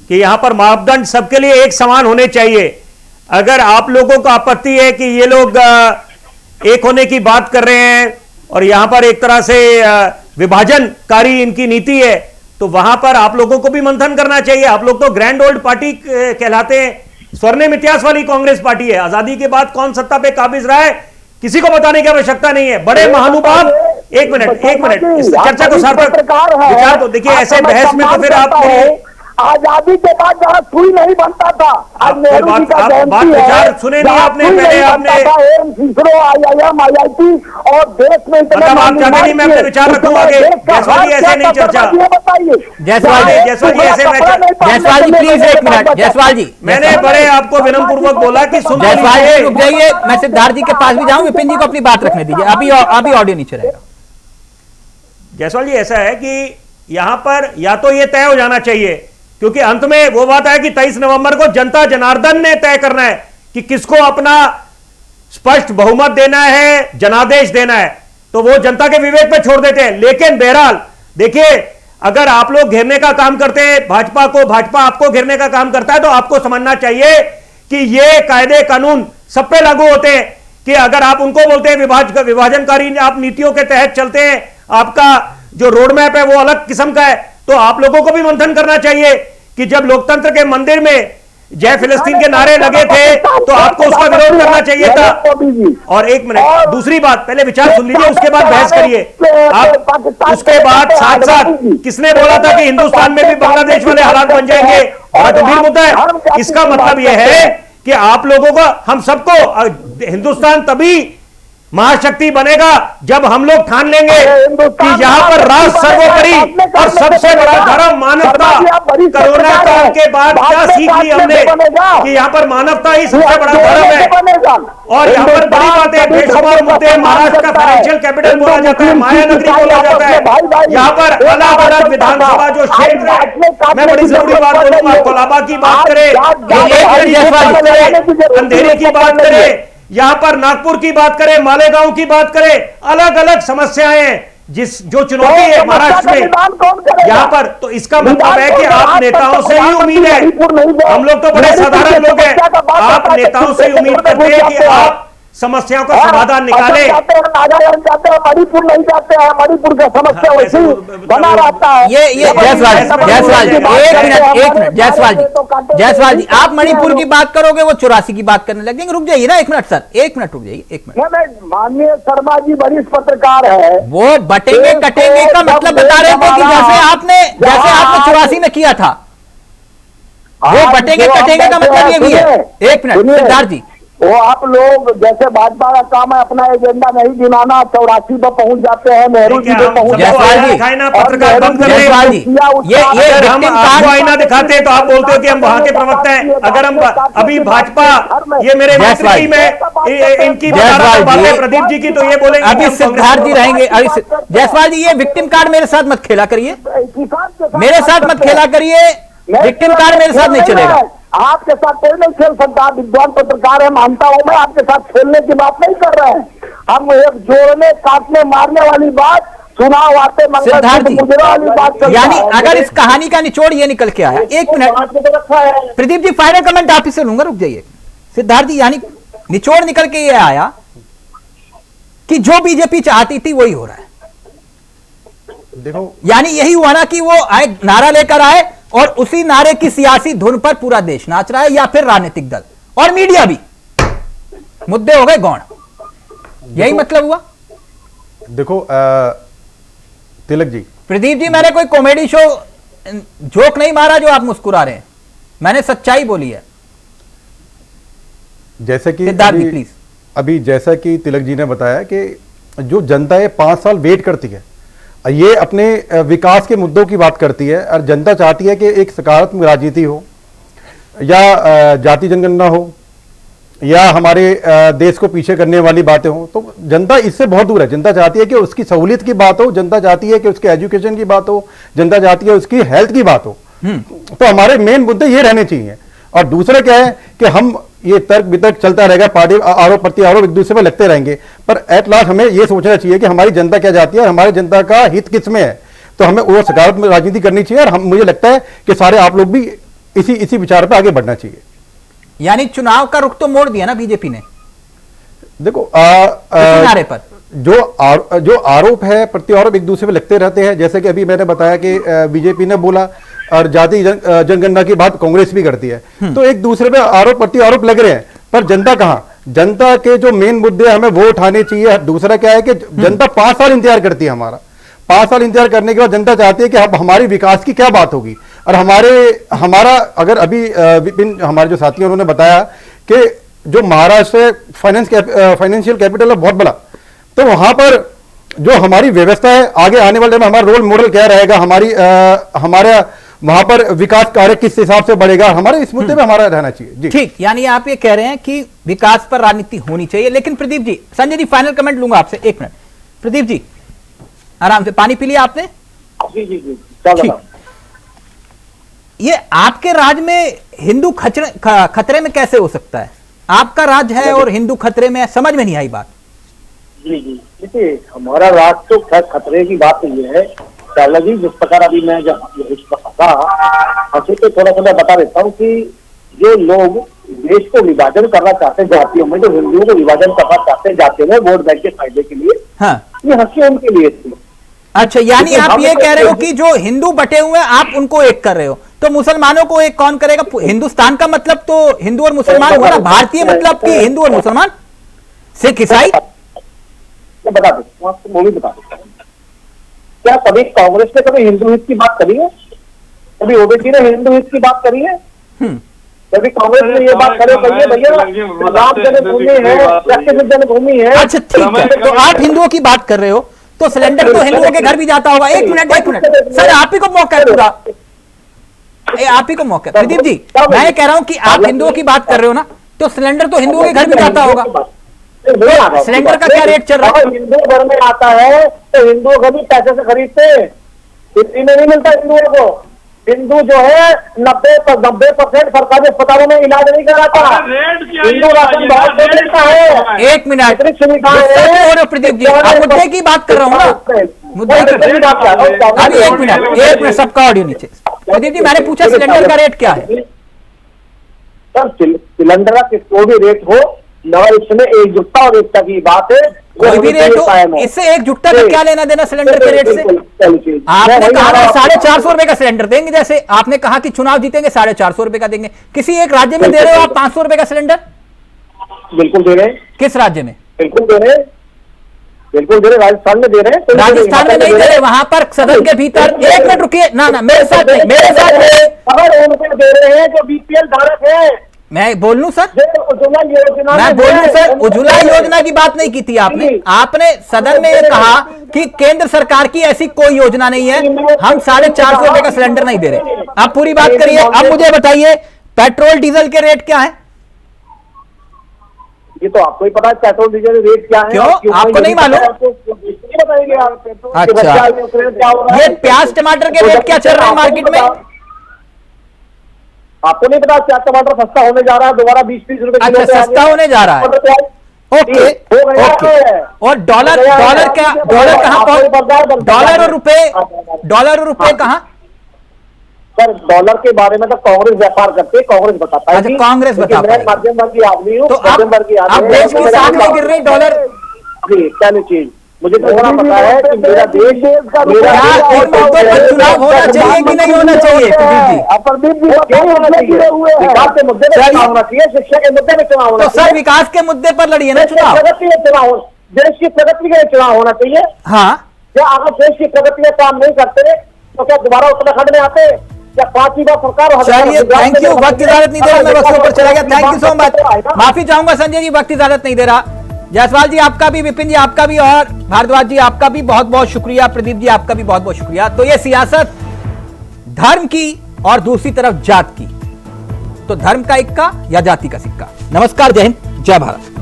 कि यहां पर मापदंड सबके लिए एक समान होने चाहिए। अगर आप लोगों को आपत्ति है कि ये लोग एक होने की बात कर रहे हैं और यहां पर एक तरह से विभाजनकारी इनकी नीति है, तो वहां पर आप लोगों को भी मंथन करना चाहिए। आप लोग तो ग्रैंड ओल्ड पार्टी कहलाते हैं, स्वर्णिम इतिहास वाली कांग्रेस पार्टी है। आजादी के बाद कौन सत्ता पे काबिज रहा है किसी को बताने की आवश्यकता नहीं है। बड़े महानुभाव, एक मिनट इस चर्चा को सार्थक विचार तो देखिए, ऐसे बहस में तो फिर आप आजादी के बाद जहाँ सुई नहीं बनता था, आज नेहरू जी का जयंती विचार सुने नहीं आपने, पहले आपने IIM IIT और देश में मतलब आप चाहते नहीं मैं अपने विचार रखूं आगे। जायसवाल जी ऐसे नहीं चर्चा, जायसवाल जी प्लीज एक मिनट। जायसवाल जी मैंने बड़े आपको विनम्र पूर्वक बोला कि जायसवाल जी रुक जाइए, मैं सिद्धार्थ जी के पास भी जाऊं, विपिन जी को अपनी बात रखने दीजिए, अभी ऑडियो नीचे रहेगा। जायसवाल जी ऐसा है कि यहां पर या तो ये तय हो जाना चाहिए, क्योंकि अंत में वो बात है कि 23 नवंबर को जनता जनार्दन ने तय करना है कि किसको अपना स्पष्ट बहुमत देना है, जनादेश देना है, तो वो जनता के विवेक पे छोड़ देते हैं। लेकिन बहरहाल देखिए, अगर आप लोग घेरने का काम करते हैं भाजपा को, भाजपा आपको घेरने का काम करता है, तो आपको समझना चाहिए कि ये कायदे कानून सब पे लागू होते हैं। कि अगर आप उनको बोलते हैं विभाजनकारी आप नीतियों के तहत चलते हैं, आपका जो रोड मैप है वो अलग किस्म का है। तो आप लोगों को भी मंथन करना चाहिए कि जब लोकतंत्र के मंदिर में जय फिलिस्तीन के नारे लगे थे तो आपको उसका विरोध करना चाहिए था। और एक मिनट, दूसरी बात, पहले विचार सुन लीजिए, उसके बाद बहस करिए आप। उसके बाद साथ साथ किसने बोला था कि हिंदुस्तान में भी बांग्लादेश वाले हालात बन जाएंगे? बड़ा गंभीर मुद्दा है। इसका मतलब यह है कि आप लोगों को, हम सबको, हिंदुस्तान तभी महाशक्ति बनेगा जब हम लोग ठान लेंगे कि यहाँ पर राष्ट्र सर्वोपरि और सबसे बड़ा धर्म मानवता। कोरोना काल के बाद क्या सीख ली हमने कि यहाँ पर मानवता ही सबसे बड़ा धर्म है। और यहाँ पर बड़ी बात है, बेशुमार मुद्दे, महाराष्ट्र का फाइनेंशियल कैपिटल बोला जाता है, माया नगरी बोला जाता है। यहाँ पर अलग अलग विधानसभा जो क्षेत्र है, मैं बड़ी जरूरी बात बोलूंगा, कोलाबा की बात करें, अंधेरी की बात करें, यहां पर नागपुर की बात करें, मालेगांव की बात करें, अलग अलग समस्याएं हैं जो चुनौती है महाराष्ट्र में यहां पर। तो इसका मतलब है कि आप नेताओं से ही उम्मीद है, हम लोग तो बड़े साधारण लोग हैं, आप नेताओं से ही उम्मीद करते हैं कि आप समस्याओं का समाधान निकाले। मणिपुर नहीं जाते हैं, मणिपुर का समस्या वैसे ही बना रहता है। ये जायसवाल जी एक मिनट जायसवाल जी, आप मणिपुर की बात करोगे वो 84 की बात करने लगेंगे। रुक जाइए ना एक मिनट सर, एक मिनट रुक जाइए, एक मिनट। माननीय शर्मा जी वरिष्ठ पत्रकार है, वो बटेंगे कटेंगे का मतलब बता रहे थे कि जैसे आपने 84 में किया था, वो बटेंगे कटेंगे का मतलब ये भी है। एक मिनट सिद्धार्थ जी, वो आप लोग जैसे भाजपा का काम है अपना एजेंडा नहीं गिनाना, 84 पर पहुंच जाते हैं, नेहरू जी पे पहुंच जाते हैं। पत्रकार बंद कर ये हम आपको आईना दिखाते हैं तो आप बोलते हो कि हम वहां के प्रवक्ता हैं। अगर हम अभी भाजपा, ये मेरे मित्र टीम है, इनकी बातें प्रदीप जी की, तो ये बोलेंगे अभी सिद्धार्थ जी रहेंगे। अभी जायसवाल जी, ये विक्टिम कार्ड मेरे साथ मत खेला करिए, मेरे साथ मत खेला करिए, विक्टिम कार्ड मेरे साथ नहीं चलेगा। आपके साथ कोई नहीं खेल सकता, विद्वान पत्रकार है, मानता हूं मैं, आपके साथ खेलने की बात नहीं कर रहे हैं हम। एक जोड़ने काटने मारने वाली बात, चुनाव आते मंगलसूत्र वाली बात, यानी अगर इस कहानी का निचोड़ ये निकल के आया। एक minute Pradeep ji, final comment आप ही से लूंगा, रुक जाइए। सिद्धार्थ जी, यानी निचोड़ निकल के ये आया कि जो बीजेपी चाहती थी वही हो रहा है। देखो, यानी यही हुआ ना कि वो आए, नारा लेकर आए और उसी नारे की सियासी धुन पर पूरा देश नाच रहा है, या फिर राजनीतिक दल और मीडिया भी, मुद्दे हो गए गौण। यही मतलब हुआ। देखो तिलक जी, प्रदीप जी, मैंने कोई कॉमेडी शो जोक नहीं मारा जो आप मुस्कुरा रहे हैं, मैंने सच्चाई बोली है। जैसे कि प्लीज, अभी जैसा कि तिलक जी ने बताया कि जो जनता है 5 साल वेट करती है, ये अपने विकास के मुद्दों की बात करती है, और जनता चाहती है कि एक सकारात्मक राजनीति हो, या जाति जनगणना हो, या हमारे देश को पीछे करने वाली बातें हो। तो जनता इससे बहुत दूर है। जनता चाहती है कि उसकी सहूलियत की बात हो, जनता चाहती है कि उसके एजुकेशन की बात हो, जनता चाहती है उसकी हेल्थ की बात हो। तो हमारे मेन मुद्दे ये रहने चाहिए। और दूसरा क्या है कि हम ये तर्क वितर्क चलता रहेगा, पार्टी आरोप प्रत्यारोप एक दूसरे पर लगते रहेंगे, पर एट लास्ट हमें ये सोचना चाहिए कि हमारी जनता क्या चाहती है और हमारी जनता का हित किस में है। तो हमें वो सकारात्मक राजनीति करनी चाहिए, और मुझे लगता है कि सारे आप लोग भी इसी विचार पर आगे बढ़ना चाहिए। यानी चुनाव का रुख तो मोड़ दिया ना बीजेपी ने। देखो नारे पर जो आरोप है प्रत्यारोप एक दूसरे पे लगते रहते हैं। जैसे कि अभी मैंने बताया कि बीजेपी ने बोला, और जाति जनगणना की बात कांग्रेस भी करती है, तो एक दूसरे पे आरोप प्रत्यारोप लग रहे हैं। पर जनता कहां, जनता के जो मेन मुद्दे हमें वो उठाने चाहिए। दूसरा क्या है कि जनता 5 साल इंतजार करती है हमारा, 5 साल इंतजार करने के बाद जनता चाहती है कि अब हमारी विकास की क्या बात होगी। और हमारा अगर अभी विपिन हमारे जो साथी उन्होंने बताया कि जो महाराष्ट्र फाइनेंशियल कैपिटल है बहुत बड़ा, तो वहां पर जो हमारी व्यवस्था है, आगे आने वाले में हमारा रोल मॉडल क्या रहेगा, हमारा वहां पर विकास कार्य किस हिसाब से बढ़ेगा, हमारे इस मुद्दे पे हमारा रहना चाहिए। जी ठीक, यानी आप ये कह रहे हैं कि विकास पर राजनीति होनी चाहिए। लेकिन प्रदीप जी, संजय जी फाइनल कमेंट लूंगा आपसे, एक मिनट। प्रदीप जी आराम से, पानी पी लिया आपने? जी जी जी, ये आपके राज्य में हिंदू खतरे में कैसे हो सकता है? आपका राज्य है और हिंदू खतरे में, समझ में नहीं आई बात। जी जी, देखिए हमारा राज्य तो खतरे की बात नहीं है चावला जी। जिस प्रकार अभी मैं जब तो थोड़ा सा मैं बता देता हूँ कि जो लोग देश को विभाजन करना चाहते हैं जातियों में, जो हिंदुओं को विभाजन करना चाहते हैं जातियों में वोट बैंक के फायदे के लिए, हाँ, ये हंसी उनके लिए थी। अच्छा, यानी आप ये कह रहे हो कि जो हिंदू बटे हुए हैं आप उनको एक कर रहे हो, तो मुसलमानों को एक कौन करेगा? हिंदुस्तान का मतलब तो हिंदू और मुसलमान हुआ ना, भारतीय मतलब कि हिंदू और मुसलमान, सिख ईसाई? बता दो, वो भी बता दो। क्या कभी कांग्रेस ने कभी हिंदू हित की बात करी है? कभी ओबीसी ने हिंदू हित की बात करी है? कभी कांग्रेस ने ये बात करे भैया राम जन्मभूमि है, कृष्ण जन्मभूमि है। अच्छा ठीक है, तो आप हिंदुओं की बात कर रहे हो, तो सिलेंडर तो हिंदुओं के घर भी जाता होगा। एक मिनट सर, आप ही को मौका है पूरा, आप ही को मौका है। प्रदीप जी, मैं कह रहा हूं कि आप हिंदुओं की बात कर रहे हो ना, तो सिलेंडर तो हिंदुओं के घर भी जाता होगा। सिलेंडर का क्या रेट चल रहा है? हिंदू घर में आता है तो हिंदुओं को भी पैसे से खरीदते, इतनी में नहीं मिलता हिंदुओं को। हिंदू जो है 90% सरकारी अस्पतालों में इलाज नहीं कराता। हिंदू राशन बहुत मिलता है। एक मिनट प्रदीप जी, आप मुद्दे की बात कर रहा हूँ ना, मुद्दे की बात कर रहा हूँ। अभी एक मिनट सबका ऑडियो नीचे। प्रदीप जी, मैंने पूछा सिलेंडर का रेट क्या है? सर सिलेंडर का कोई भी रेट हो न, इसमें एकजुटता और एकता की बात है। कोई भी रेट हो, इससे एकजुटता का क्या लेना देना सिलेंडर के रेट से? आपने कहा 450 रुपए का सिलेंडर देंगे, जैसे आपने कहा कि चुनाव जीतेंगे 450 रुपए का देंगे। किसी एक राज्य में दे रहे हो आप 500 रुपए का सिलेंडर? बिल्कुल दे रहे हैं। किस राज्य में? बिल्कुल दे रहे हैं, बिल्कुल दे रहे, राजस्थान में दे रहे हैं। राजस्थान में नहीं दे रहे, वहां पर सदन के भीतर। एक मिनट रुकिए ना, मेरे साथ नहीं, मेरे साथ नहीं। अगर उनको दे रहे हैं जो बीपीएल धारक है। मैं बोल लूं सर, उज्ज्वला योजना, मैं बोल लूं सर, उज्ज्वला योजना की बात नहीं की थी आपने सदन में ये कहा कि केंद्र सरकार की ऐसी कोई योजना नहीं है, हम 450 रुपए का सिलेंडर नहीं दे रहे। आप पूरी बात करिए। अब मुझे बताइए पेट्रोल डीजल के रेट क्या है? ये तो आपको ही पता है पेट्रोल डीजल रेट क्या है। क्यों आपको नहीं मालूम? बताइए आप। अच्छा, ये प्याज टमाटर के रेट क्या चल रहे हैं मार्केट में? आपको नहीं पता क्या टमाटर सस्ता होने जा रहा है दोबारा 20-30 रुपए? अच्छा, सस्ता होने जा रहा है। Okay okay. और डॉलर कहाँ? डॉलर और रुपए कहाँ? सर डॉलर के बारे में तो कांग्रेस व्यापार करते है, कांग्रेस बताता है। अच्छा, कांग्रेस बताता है। मध्यम वर्ग की आदमी हूँ, तो अब देश की साख नहीं गिर रही डॉलर? जी क्या चीज मुझे तो इतना पता है कि मेरा देश चुनाव होना चाहिए कि नहीं होना चाहिए? विकास के मुद्दे पे चुनाव होना चाहिए, शिक्षा के मुद्दे पे चुनाव होना चाहिए। तो सर विकास के मुद्दे पर लड़िए ना चुनाव। प्रगति के चुनाव, देश की प्रगति के चुनाव होना चाहिए। हाँ, क्या अगर देश की प्रगति में काम नहीं करते तो क्या दोबारा उत्तराखंड में आते? या 5वीं बार सरकार? चलिए, थैंक यू। वक्त इजाजत नहीं दे रहा, मैं बस ऊपर चला गया। Thank you so much. माफी चाहूंगा संजय जी, वक्त इजाजत नहीं दे रहा। जायसवाल जी आपका भी, विपिन जी आपका भी, और भारद्वाज जी आपका भी बहुत बहुत शुक्रिया। प्रदीप जी आपका भी बहुत बहुत शुक्रिया। तो ये सियासत धर्म की और दूसरी तरफ जात की, तो धर्म का इक्का या जाति का सिक्का। नमस्कार, जय हिंद, जय भारत।